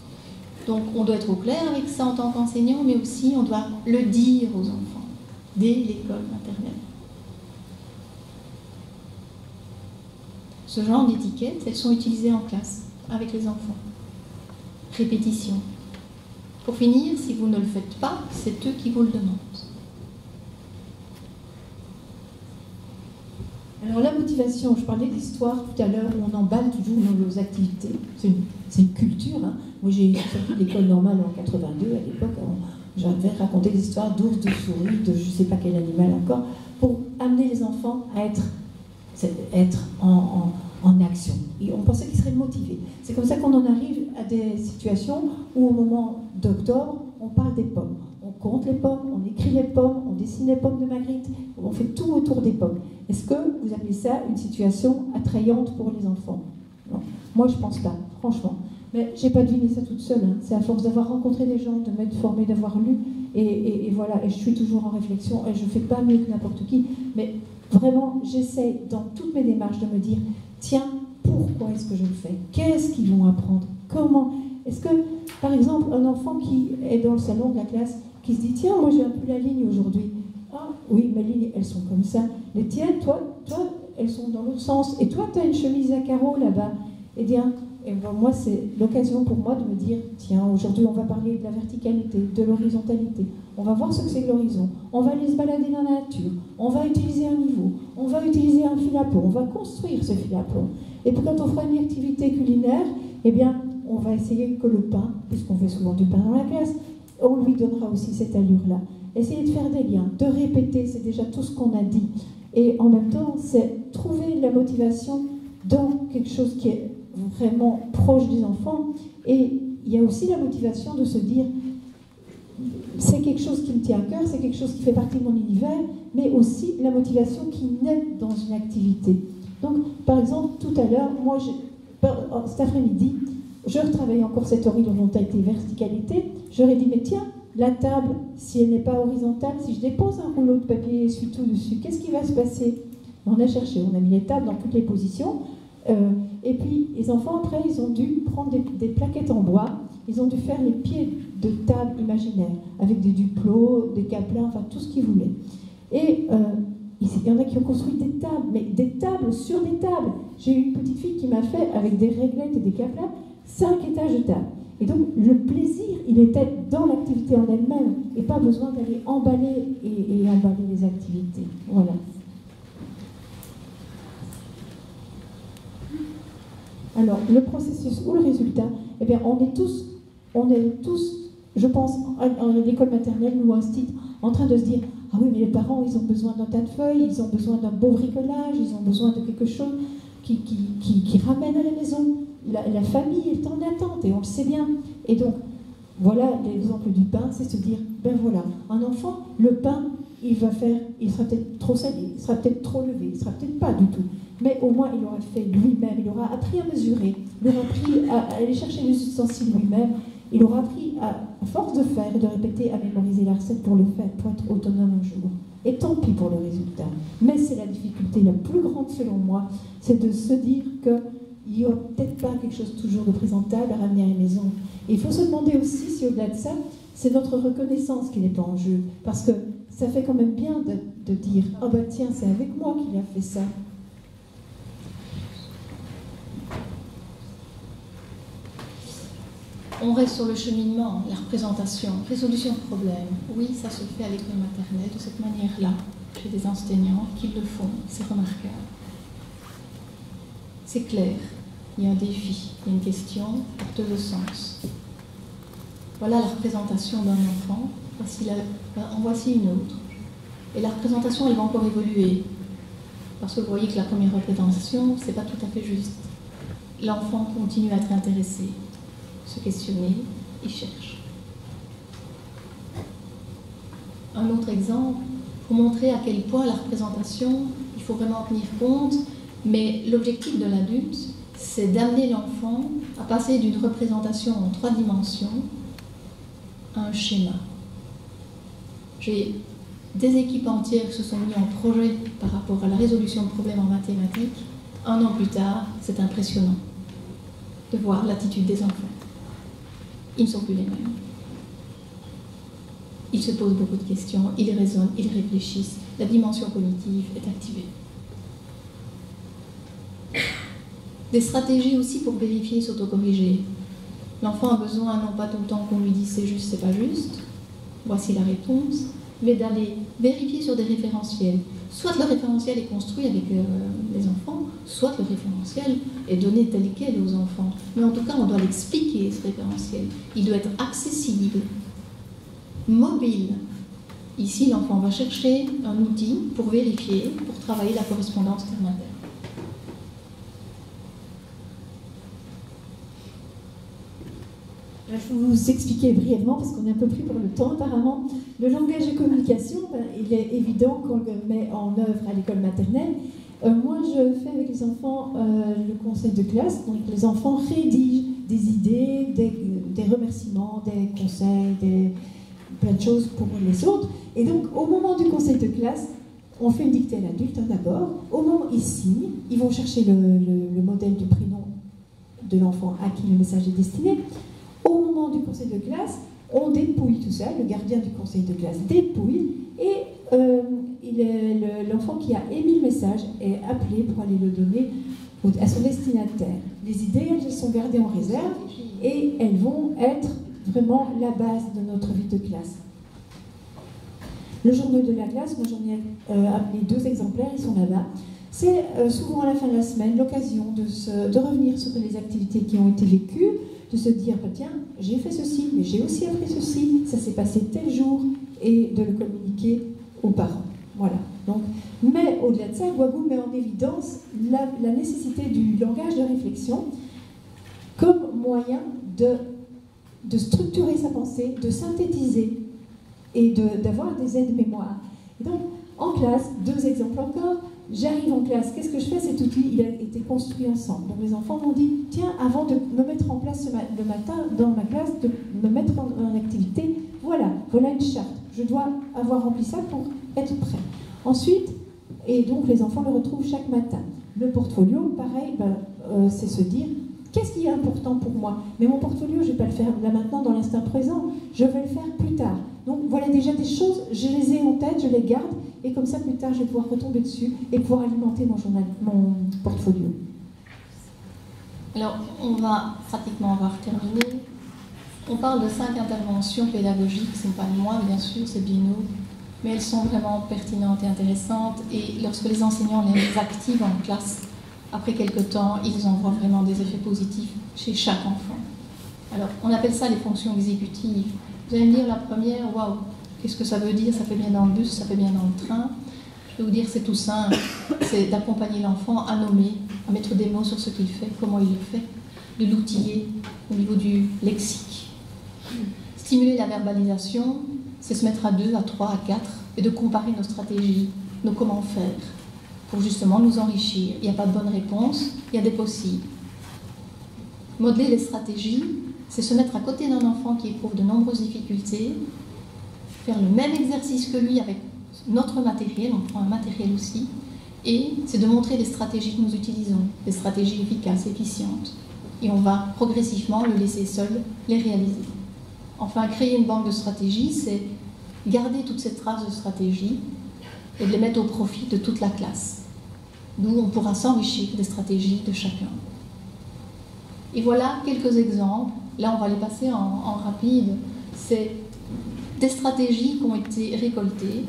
Donc on doit être au clair avec ça en tant qu'enseignant, mais aussi on doit le dire aux enfants dès l'école maternelle. Ce genre d'étiquettes, elles sont utilisées en classe avec les enfants. Répétition. Pour finir, si vous ne le faites pas, c'est eux qui vous le demandent. Alors la motivation, je parlais d'histoire tout à l'heure, où on emballe toujours nos activités. C'est une culture. Hein. Moi j'ai sorti de l'école normale en 82, à l'époque, j'avais raconté des histoires d'ours, de souris, de je ne sais pas quel animal encore, pour amener les enfants à être en action. Et on pensait qu'ils seraient motivés. C'est comme ça qu'on en arrive à des situations où au moment d'octobre, on parle des pommes. On compte les pommes, on écrit les pommes, on dessine les pommes de Magritte, on fait tout autour des pommes. Est-ce que vous appelez ça une situation attrayante pour les enfants? Non. Moi, je ne pense pas, franchement. Mais je n'ai pas deviné ça toute seule. Hein. C'est à force d'avoir rencontré des gens, de m'être formée, d'avoir lu. Et voilà, et je suis toujours en réflexion. Et je ne fais pas mieux que n'importe qui. Mais vraiment, j'essaie dans toutes mes démarches de me dire, tiens, pourquoi est-ce que je le fais? Qu'est-ce qu'ils vont apprendre? Comment? Est-ce que, par exemple, un enfant qui est dans le salon de la classe, qui se dit, tiens, moi j'ai un peu la ligne aujourd'hui. Ah oui, mes lignes, elles sont comme ça. Les tiennes, toi, elles sont dans l'autre sens. Et toi, tu as une chemise à carreaux là-bas. Eh bien, moi, c'est l'occasion pour moi de me dire, tiens, aujourd'hui, on va parler de la verticalité, de l'horizontalité. On va voir ce que c'est que l'horizon. On va aller se balader dans la nature. On va utiliser un niveau. On va utiliser un fil à plomb. On va construire ce fil à plomb. Et puis, quand on fera une activité culinaire, eh bien, on va essayer que le pain, puisqu'on fait souvent du pain dans la classe, on lui donnera aussi cette allure-là. Essayer de faire des liens, de répéter, c'est déjà tout ce qu'on a dit. Et en même temps, c'est trouver la motivation dans quelque chose qui est vraiment proche des enfants. Et il y a aussi la motivation de se dire, c'est quelque chose qui me tient à cœur, c'est quelque chose qui fait partie de mon univers, mais aussi la motivation qui naît dans une activité. Donc, par exemple, tout à l'heure, moi, cet après-midi, je retravaille encore cette horizontalité, verticalité. J'aurais dit, mais tiens, la table, si elle n'est pas horizontale, si je dépose un rouleau de papier essuie-tout dessus, qu'est-ce qui va se passer? On a cherché, on a mis les tables dans toutes les positions. Et puis, les enfants, après, ils ont dû prendre des plaquettes en bois. Ils ont dû faire les pieds de table imaginaires, avec des duplos, des caplins, enfin, tout ce qu'ils voulaient. Et il y en a qui ont construit des tables, mais des tables sur des tables. J'ai eu une petite fille qui m'a fait, avec des réglettes et des caplins, 5 étages de table. Et donc, le plaisir, il était dans l'activité en elle-même, et pas besoin d'aller emballer et emballer les activités. Voilà. Alors, le processus ou le résultat, eh bien, on est tous, je pense, en l'école maternelle ou institut, en train de se dire, ah oui, mais les parents, ils ont besoin d'un tas de feuilles, ils ont besoin d'un beau bricolage, ils ont besoin de quelque chose qui ramène à la maison. La famille est en attente, et on le sait bien. Et donc, voilà l'exemple du pain, c'est se dire, ben voilà, un enfant, le pain, il sera peut-être trop salé, il sera peut-être trop levé, il sera peut-être pas du tout. Mais au moins, il aura fait lui-même, il aura appris à mesurer, il aura appris à aller chercher les ustensiles lui-même, il aura appris, à force de faire et de répéter, à mémoriser la recette pour le faire, pour être autonome un jour. Et tant pis pour le résultat. Mais c'est la difficulté la plus grande, selon moi, c'est de se dire qu'il n'y aura peut-être pas quelque chose toujours de présentable à ramener à la maison. Et il faut se demander aussi si, au-delà de ça, c'est notre reconnaissance qui n'est pas en jeu. Parce que ça fait quand même bien de dire « Ah ben tiens, c'est avec moi qu'il a fait ça ». On reste sur le cheminement, la représentation, résolution de problèmes. Oui, ça se fait à l'école maternelle de cette manière-là. J'ai des enseignants qui le font, c'est remarquable. C'est clair, il y a un défi, il y a une question porteuse de sens. Voilà la représentation d'un enfant, en voici une autre. Et la représentation, elle va encore évoluer. Parce que vous voyez que la première représentation, c'est pas tout à fait juste. L'enfant continue à être intéressé, se questionner, il cherche. Un autre exemple, pour montrer à quel point la représentation, il faut vraiment en tenir compte, mais l'objectif de l'adulte, c'est d'amener l'enfant à passer d'une représentation en 3 dimensions à un schéma. J'ai des équipes entières qui se sont mises en projet par rapport à la résolution de problèmes en mathématiques. 1 an plus tard, c'est impressionnant de voir l'attitude des enfants. Ils ne sont plus les mêmes. Ils se posent beaucoup de questions, ils raisonnent, ils réfléchissent, la dimension cognitive est activée. Des stratégies aussi pour vérifier et s'autocorriger. L'enfant a besoin, non pas tout le temps qu'on lui dise c'est juste, c'est pas juste, voici la réponse, mais d'aller vérifier sur des référentiels. Soit le référentiel est construit avec les enfants, soit le référentiel est donné tel quel aux enfants. Mais en tout cas, on doit l'expliquer, ce référentiel. Il doit être accessible, mobile. Ici, l'enfant va chercher un outil pour vérifier, pour travailler la correspondance terme-à-terme. Je vais vous expliquer brièvement, parce qu'on est un peu pris pour le temps apparemment. Le langage de communication, il est évident qu'on le met en œuvre à l'école maternelle. Moi, je fais avec les enfants le conseil de classe. Donc, les enfants rédigent des idées, des remerciements, des conseils, plein de choses pour les autres. Et donc, au moment du conseil de classe, on fait une dictée à l'adulte d'abord. Au moment où ils signent, ils vont chercher le modèle du prénom de l'enfant à qui le message est destiné. Au moment du conseil de classe, on dépouille tout ça, le gardien du conseil de classe dépouille, et l'enfant qui a émis le message est appelé pour aller le donner à son destinataire. Les idées, elles sont gardées en réserve, et elles vont être vraiment la base de notre vie de classe. Le journal de la classe, moi j'en ai appelé 2 exemplaires, ils sont là-bas. C'est souvent à la fin de la semaine l'occasion de revenir sur les activités qui ont été vécues, de se dire, bah, tiens, j'ai fait ceci, mais j'ai aussi appris ceci, ça s'est passé tel jour, et de le communiquer aux parents. Voilà. Donc, mais au-delà de ça, Guagou met en évidence la nécessité du langage de réflexion comme moyen de structurer sa pensée, de synthétiser et d'avoir des aides-mémoires. Et donc, en classe, 2 exemples encore. J'arrive en classe, qu'est-ce que je fais? Cet outil, il a été construit ensemble. Donc les enfants m'ont dit, tiens, avant de me mettre en place le matin dans ma classe, de me mettre en activité, voilà une charte. Je dois avoir rempli ça pour être prêt. Ensuite, et donc les enfants le retrouvent chaque matin. Le portfolio, pareil, c'est se dire, qu'est-ce qui est important pour moi? Mais mon portfolio, je ne vais pas le faire là maintenant dans l'instant présent, je vais le faire plus tard. Donc voilà déjà des choses, je les ai en tête, je les garde, et comme ça plus tard je vais pouvoir retomber dessus et pouvoir alimenter mon portfolio. Alors on va pratiquement avoir terminé. On parle de 5 interventions pédagogiques, ce n'est pas de moi bien sûr, c'est Bino, mais elles sont vraiment pertinentes et intéressantes, et lorsque les enseignants les activent en classe, après quelques temps, ils en voient vraiment des effets positifs chez chaque enfant. Alors, on appelle ça les fonctions exécutives. Vous allez me dire la première, waouh, qu'est-ce que ça veut dire? Ça fait bien dans le bus, ça fait bien dans le train. Je vais vous dire, c'est tout simple. C'est d'accompagner l'enfant à nommer, à mettre des mots sur ce qu'il fait, comment il le fait, de l'outiller au niveau du lexique. Stimuler la verbalisation, c'est se mettre à 2, à 3, à 4 et de comparer nos stratégies, nos comment faire, pour justement nous enrichir. Il n'y a pas de bonne réponse, il y a des possibles. Modeler les stratégies, c'est se mettre à côté d'un enfant qui éprouve de nombreuses difficultés, faire le même exercice que lui avec notre matériel, on prend un matériel aussi, et c'est de montrer les stratégies que nous utilisons, des stratégies efficaces, efficientes. Et on va progressivement le laisser seul les réaliser. Enfin, créer une banque de stratégies, c'est garder toutes ces traces de stratégies et de les mettre au profit de toute la classe, d'où on pourra s'enrichir des stratégies de chacun. Et voilà quelques exemples. Là, on va les passer en rapide. C'est des stratégies qui ont été récoltées,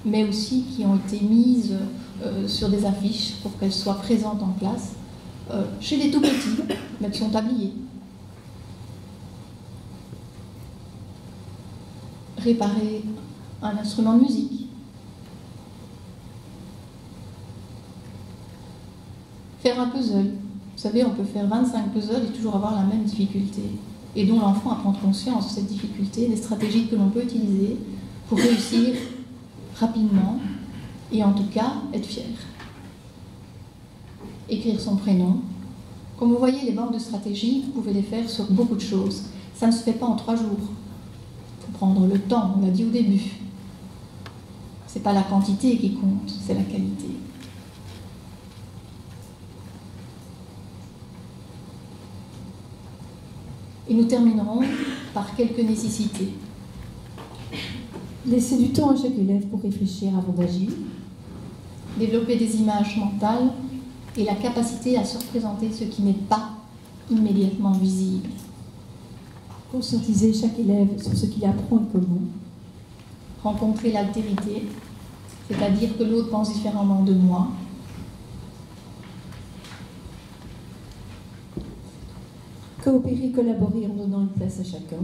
mais aussi qui ont été mises sur des affiches pour qu'elles soient présentes en classe, chez les tout-petits, mais qui sont habillés. Réparer un instrument de musique. Faire un puzzle. Vous savez, on peut faire 25 puzzles et toujours avoir la même difficulté. Et dont l'enfant à prendre conscience de cette difficulté, des stratégies que l'on peut utiliser pour réussir rapidement et en tout cas être fier. Écrire son prénom. Comme vous voyez, les banques de stratégies, vous pouvez les faire sur beaucoup de choses. Ça ne se fait pas en 3 jours. Il faut prendre le temps, on l'a dit au début. Ce n'est pas la quantité qui compte, c'est la qualité. Et nous terminerons par quelques nécessités. Laisser du temps à chaque élève pour réfléchir avant d'agir. Développer des images mentales et la capacité à se représenter ce qui n'est pas immédiatement visible. Conscientiser chaque élève sur ce qu'il apprend et comment. Rencontrer l'altérité, c'est-à-dire que l'autre pense différemment de moi. Coopérer, collaborer en donnant une place à chacun.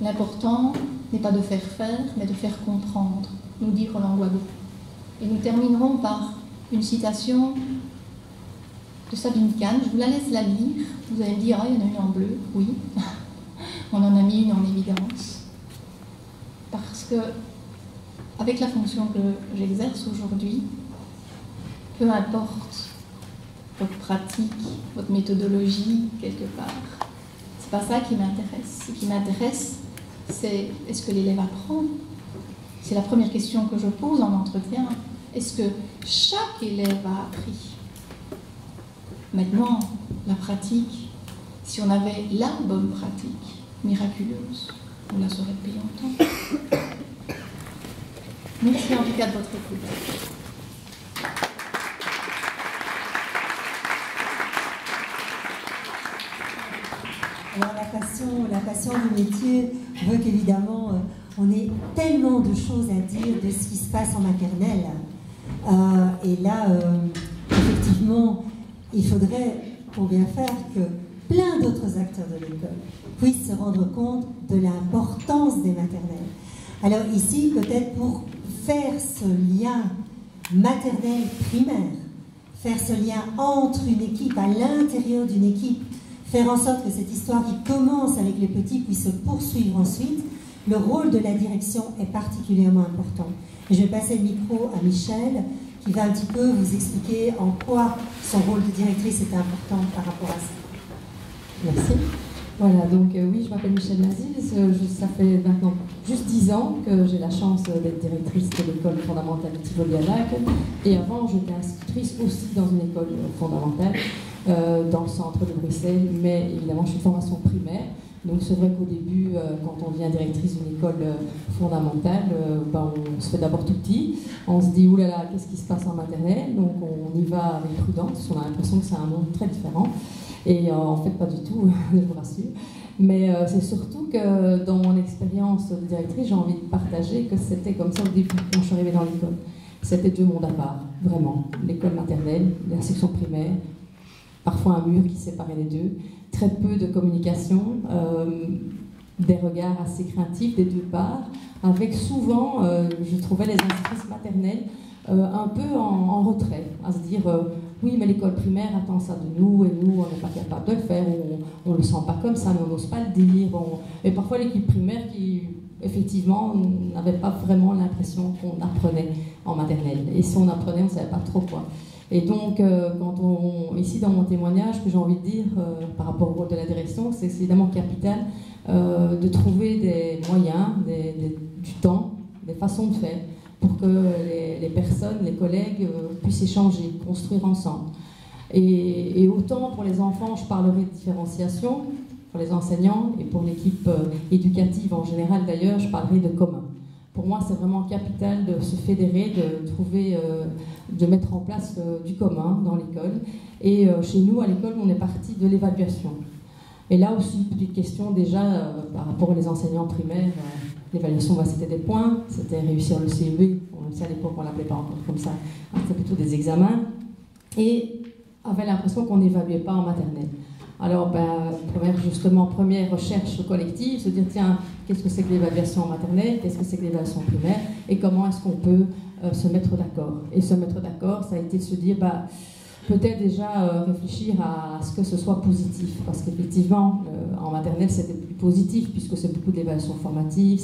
L'important n'est pas de faire faire, mais de faire comprendre, nous dit Roland Guagot. Et nous terminerons par une citation de Sabine Kahn. Je vous la laisse la lire. Vous allez me dire, ah, il y en a une en bleu. Oui, on en a mis une en évidence. Parce que, avec la fonction que j'exerce aujourd'hui, peu importe votre pratique, votre méthodologie, quelque part, c'est pas ça qui m'intéresse. Ce qui m'intéresse, c'est est-ce que l'élève apprend? C'est la première question que je pose en entretien. Est-ce que chaque élève a appris? Maintenant, la pratique, si on avait la bonne pratique, miraculeuse, on la saurait depuis longtemps. Merci en tout cas de votre écoute. Alors la passion du métier veut qu'évidemment on ait tellement de choses à dire de ce qui se passe en maternelle. Et là, effectivement, il faudrait, pour bien faire, que plein d'autres acteurs de l'école puissent se rendre compte de l'importance des maternelles. Alors ici, peut-être pour faire ce lien maternel-primaire, faire ce lien entre une équipe, à l'intérieur d'une équipe, faire en sorte que cette histoire qui commence avec les petits puisse se poursuivre ensuite, le rôle de la direction est particulièrement important. Et je vais passer le micro à Michel, qui va un petit peu vous expliquer en quoi son rôle de directrice est important par rapport à ça. Merci. Voilà, donc oui, je m'appelle Michel Nazil, ça fait maintenant juste 10 ans que j'ai la chance d'être directrice de l'école fondamentale de Tivoli-à-Lac, et avant j'étais institutrice aussi dans une école fondamentale dans le centre de Bruxelles, mais évidemment je suis de formation primaire. Donc c'est vrai qu'au début, quand on devient directrice d'une école fondamentale, on se fait d'abord tout petit, on se dit oulala, qu'est-ce qui se passe en maternelle, donc on y va avec prudence, on a l'impression que c'est un monde très différent, et en fait pas du tout, je vous rassure. Mais c'est surtout que dans mon expérience de directrice, j'ai envie de partager que c'était comme ça au début, quand je suis arrivée dans l'école. C'était deux mondes à part, vraiment. L'école maternelle, la section primaire, parfois un mur qui séparait les deux, très peu de communication, des regards assez craintifs des deux parts, avec souvent, je trouvais les institutrices maternelles un peu en retrait, à se dire oui mais l'école primaire attend ça de nous et nous on n'est pas capable de le faire, on ne le sent pas comme ça mais on n'ose pas le dire, et parfois l'équipe primaire qui effectivement n'avait pas vraiment l'impression qu'on apprenait en maternelle, et si on apprenait on ne savait pas trop quoi. Et donc, ici dans mon témoignage, ce que j'ai envie de dire par rapport au rôle de la direction, c'est évidemment capital de trouver des moyens, du temps, des façons de faire pour que les personnes, les collègues puissent échanger, construire ensemble. Et autant pour les enfants, je parlerai de différenciation, pour les enseignants et pour l'équipe éducative en général d'ailleurs, je parlerai de commun. Pour moi, c'est vraiment capital de se fédérer, de trouver, de mettre en place du commun dans l'école. Et chez nous, à l'école, on est parti de l'évaluation. Et là aussi, petite question déjà, par rapport aux enseignants primaires, l'évaluation, c'était des points, c'était réussir le CEB, à l'époque, on ne l'appelait pas encore comme ça, c'était plutôt des examens. Et avait l'impression qu'on n'évaluait pas en maternelle. Alors, première recherche collective, se dire, tiens, qu'est-ce que c'est que l'évaluation maternelle, qu'est-ce que c'est que l'évaluation primaire, et comment est-ce qu'on peut se mettre d'accord. Et se mettre d'accord, ça a été de se dire, peut-être déjà réfléchir à ce que ce soit positif, parce qu'effectivement, en maternelle, c'était plus positif, puisque c'est beaucoup de l'évaluation formative,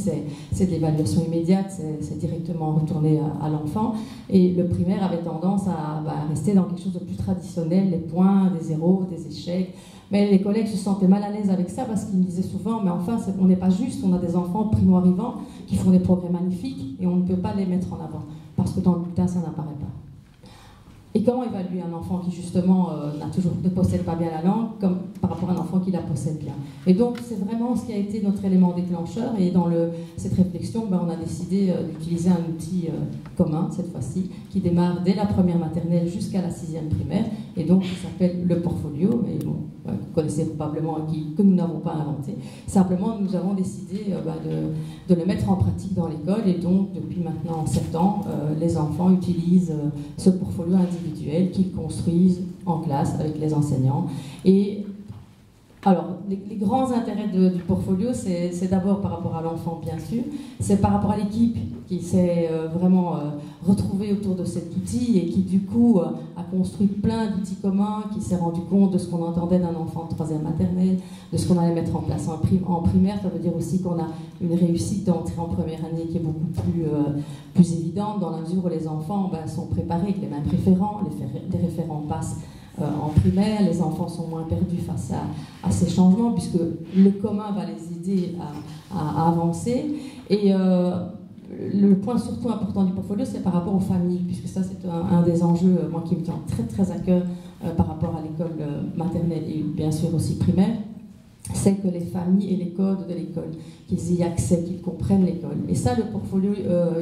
c'est de l'évaluation immédiate, c'est directement retourné à l'enfant, et le primaire avait tendance à rester dans quelque chose de plus traditionnel, les points, des zéros, des échecs. Mais les collègues se sentaient mal à l'aise avec ça parce qu'ils me disaient souvent, mais enfin, on n'est pas juste, on a des enfants primo-arrivants qui font des progrès magnifiques et on ne peut pas les mettre en avant parce que dans le bulletin, ça n'apparaît pas. Et comment évaluer un enfant qui justement ne possède pas bien la langue comme par rapport à un enfant qui la possède bien? Et donc c'est vraiment ce qui a été notre élément déclencheur, et dans cette réflexion on a décidé d'utiliser un outil commun cette fois-ci qui démarre dès la première maternelle jusqu'à la 6e primaire, et donc qui s'appelle le Portfolio, et bon, vous connaissez probablement, que nous n'avons pas inventé. Simplement nous avons décidé de le mettre en pratique dans l'école, et donc depuis maintenant 7 ans les enfants utilisent ce Portfolio individuel qu'ils construisent en classe avec les enseignants. Et Alors, les grands intérêts du portfolio, c'est d'abord par rapport à l'enfant, bien sûr, c'est par rapport à l'équipe qui s'est vraiment retrouvée autour de cet outil et qui, du coup, a construit plein d'outils communs, qui s'est rendu compte de ce qu'on entendait d'un enfant de 3e maternelle, de ce qu'on allait mettre en place en primaire. Ça veut dire aussi qu'on a une réussite d'entrée en première année qui est beaucoup plus évidente, dans la mesure où les enfants sont préparés avec les mêmes référents, les référents passent en primaire, les enfants sont moins perdus face à ces changements, puisque le commun va les aider à avancer. Et le point surtout important du portfolio, c'est par rapport aux familles, puisque ça c'est un des enjeux, moi, qui me tient très très à cœur par rapport à l'école maternelle et bien sûr aussi primaire, c'est que les familles et les codes de l'école, qu'ils y aient accès, qu'ils comprennent l'école. Et ça, le portfolio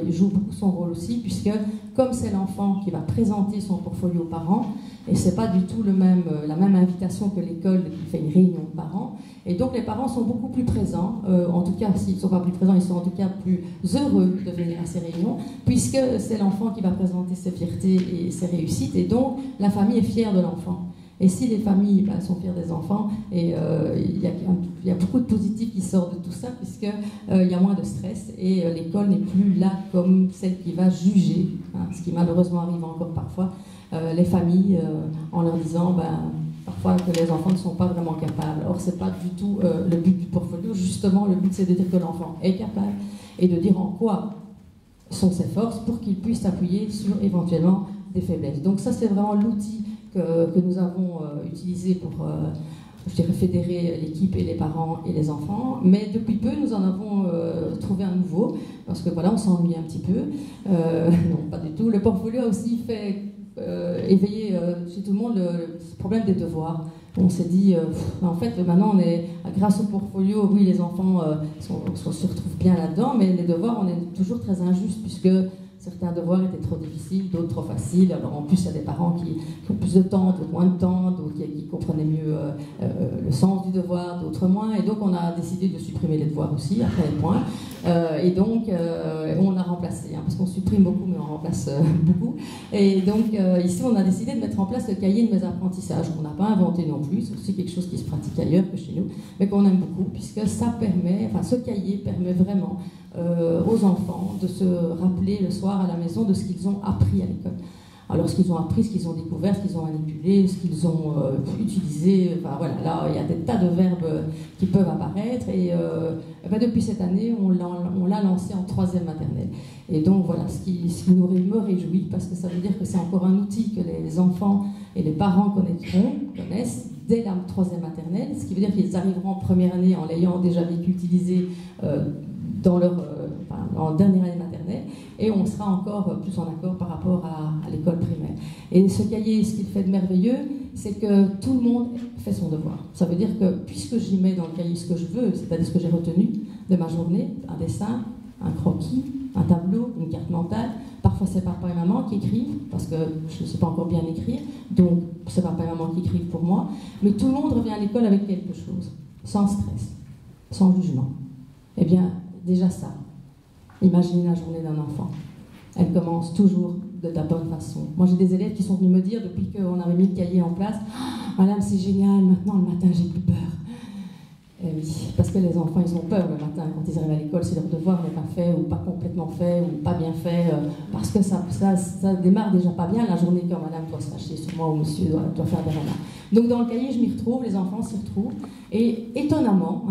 joue beaucoup son rôle aussi, puisque comme c'est l'enfant qui va présenter son portfolio aux parents, et c'est pas du tout la même invitation que l'école qui fait une réunion de parents, et donc les parents sont beaucoup plus présents, en tout cas s'ils ne sont pas plus présents, ils sont en tout cas plus heureux de venir à ces réunions, puisque c'est l'enfant qui va présenter ses fiertés et ses réussites, et donc la famille est fière de l'enfant. Et si les familles sont fières des enfants, et il y a beaucoup de positifs qui sortent de tout ça, puisqu'il y a moins de stress, et l'école n'est plus là comme celle qui va juger, ce qui malheureusement arrive encore parfois, les familles, en leur disant parfois que les enfants ne sont pas vraiment capables. Or, ce n'est pas du tout le but du portfolio. Justement, le but, c'est de dire que l'enfant est capable, et de dire en quoi sont ses forces pour qu'il puisse s'appuyer sur éventuellement des faiblesses. Donc ça, c'est vraiment l'outil que nous avons utilisé pour fédérer l'équipe et les parents et les enfants. Mais depuis peu, nous en avons trouvé un nouveau, parce que voilà, on s'ennuie un petit peu. Non, pas du tout. Le portfolio a aussi fait éveiller chez tout le monde le problème des devoirs. On s'est dit, en fait, maintenant, grâce au portfolio, oui, les enfants se retrouvent bien là-dedans, mais les devoirs, on est toujours très injuste, puisque certains devoirs étaient trop difficiles, d'autres trop faciles. Alors en plus, il y a des parents qui ont plus de temps, d'autres moins de temps, d'autres qui comprenaient mieux le sens du devoir, d'autres moins. Et donc on a décidé de supprimer les devoirs aussi, après les points. Et donc on a remplacé, parce qu'on supprime beaucoup, mais on remplace beaucoup. Et donc ici, on a décidé de mettre en place le cahier de mes apprentissages, qu'on n'a pas inventé non plus. C'est aussi quelque chose qui se pratique ailleurs que chez nous, mais qu'on aime beaucoup, puisque ça permet, ce cahier permet vraiment aux enfants de se rappeler le soir à la maison de ce qu'ils ont appris à l'école. Alors, ce qu'ils ont appris, ce qu'ils ont découvert, ce qu'ils ont manipulé, ce qu'ils ont utilisé, voilà, là, il y a des tas de verbes qui peuvent apparaître, et depuis cette année, on l'a lancé en 3e maternelle. Et donc, voilà, ce qui me réjouit, parce que ça veut dire que c'est encore un outil que les enfants et les parents connaissent dès la 3e maternelle, ce qui veut dire qu'ils arriveront en première année en l'ayant déjà vécu, utilisé en dernière année maternelle, et on sera encore plus en accord par rapport à l'école primaire. Et ce cahier, ce qu'il fait de merveilleux, c'est que tout le monde fait son devoir. Ça veut dire que, puisque j'y mets dans le cahier ce que je veux, c'est-à-dire ce que j'ai retenu de ma journée, un dessin, un croquis, un tableau, une carte mentale, parfois c'est papa et maman qui écrivent, parce que je ne sais pas encore bien écrire, donc c'est papa et maman qui écrivent pour moi, mais tout le monde revient à l'école avec quelque chose, sans stress, sans jugement. Eh bien, déjà ça, imaginez la journée d'un enfant. Elle commence toujours de la bonne façon. Moi, j'ai des élèves qui sont venus me dire, depuis qu'on avait mis le cahier en place, « Madame, c'est génial, maintenant le matin, j'ai plus peur. » Et oui, parce que les enfants, ils ont peur le matin quand ils arrivent à l'école, si leur devoir n'est pas fait, ou pas complètement fait, ou pas bien fait, parce que ça démarre déjà pas bien la journée quand madame doit se fâcher sur moi, ou monsieur doit faire des remarques. Donc dans le cahier, je m'y retrouve, les enfants s'y retrouvent, et étonnamment,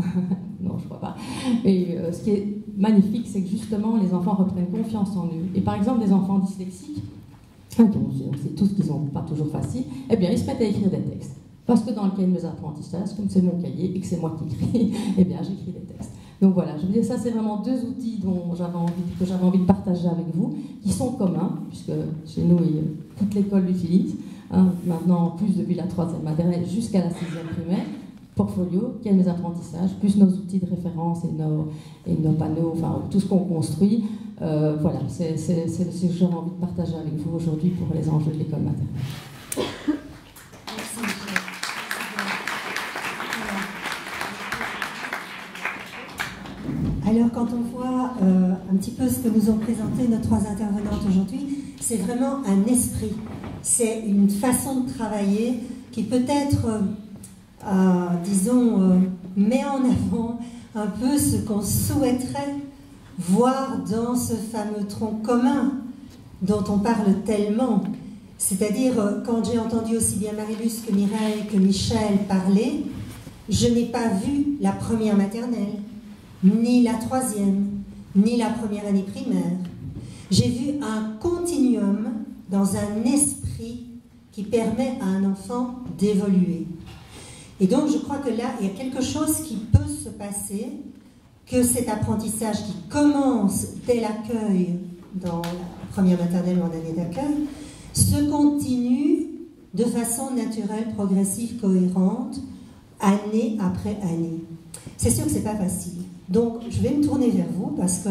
non, je crois pas, et ce qui est magnifique, c'est que justement, les enfants reprennent confiance en eux. Et par exemple, des enfants dyslexiques, on sait tous qu'ils n'ont pas toujours facile, eh bien, ils se mettent à écrire des textes. Parce que dans le cahier de mes apprentissages, comme c'est mon cahier et que c'est moi qui écris, eh bien, j'écris des textes. Donc voilà, je veux dire, ça, c'est vraiment 2 outils que j'avais envie de partager avec vous, qui sont communs, puisque chez nous, toute l'école l'utilise. Maintenant, en plus, depuis la 3e maternelle jusqu'à la 6e primaire, portfolio, cahier de mes apprentissages, plus nos outils de référence et nos panneaux, enfin, tout ce qu'on construit. Voilà, c'est ce que j'aurais envie de partager avec vous aujourd'hui pour les enjeux de l'école maternelle. Alors, quand on voit un petit peu ce que nous ont présenté nos 3 intervenantes aujourd'hui, c'est vraiment un esprit. C'est une façon de travailler qui peut être disons, met en avant un peu ce qu'on souhaiterait voir dans ce fameux tronc commun dont on parle tellement. C'est-à-dire, quand j'ai entendu aussi bien Marie-Luce que Mireille que Michel parler, je n'ai pas vu la première maternelle, ni la troisième, ni la première année primaire. J'ai vu un continuum dans un esprit qui permet à un enfant d'évoluer. Et donc, je crois que là, il y a quelque chose qui peut se passer, que cet apprentissage qui commence dès l'accueil, dans la première maternelle ou en année d'accueil, se continue de façon naturelle, progressive, cohérente, année après année. C'est sûr que ce n'est pas facile. Donc, je vais me tourner vers vous parce que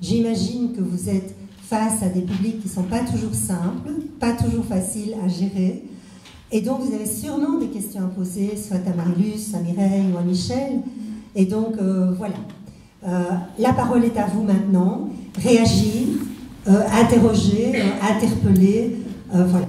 j'imagine que vous êtes face à des publics qui ne sont pas toujours simples, pas toujours faciles à gérer. Et donc, vous avez sûrement des questions à poser, soit à Marie-Luce, à Mireille ou à Michel. Et donc, voilà. La parole est à vous maintenant. Réagir, interroger, interpeller. Voilà.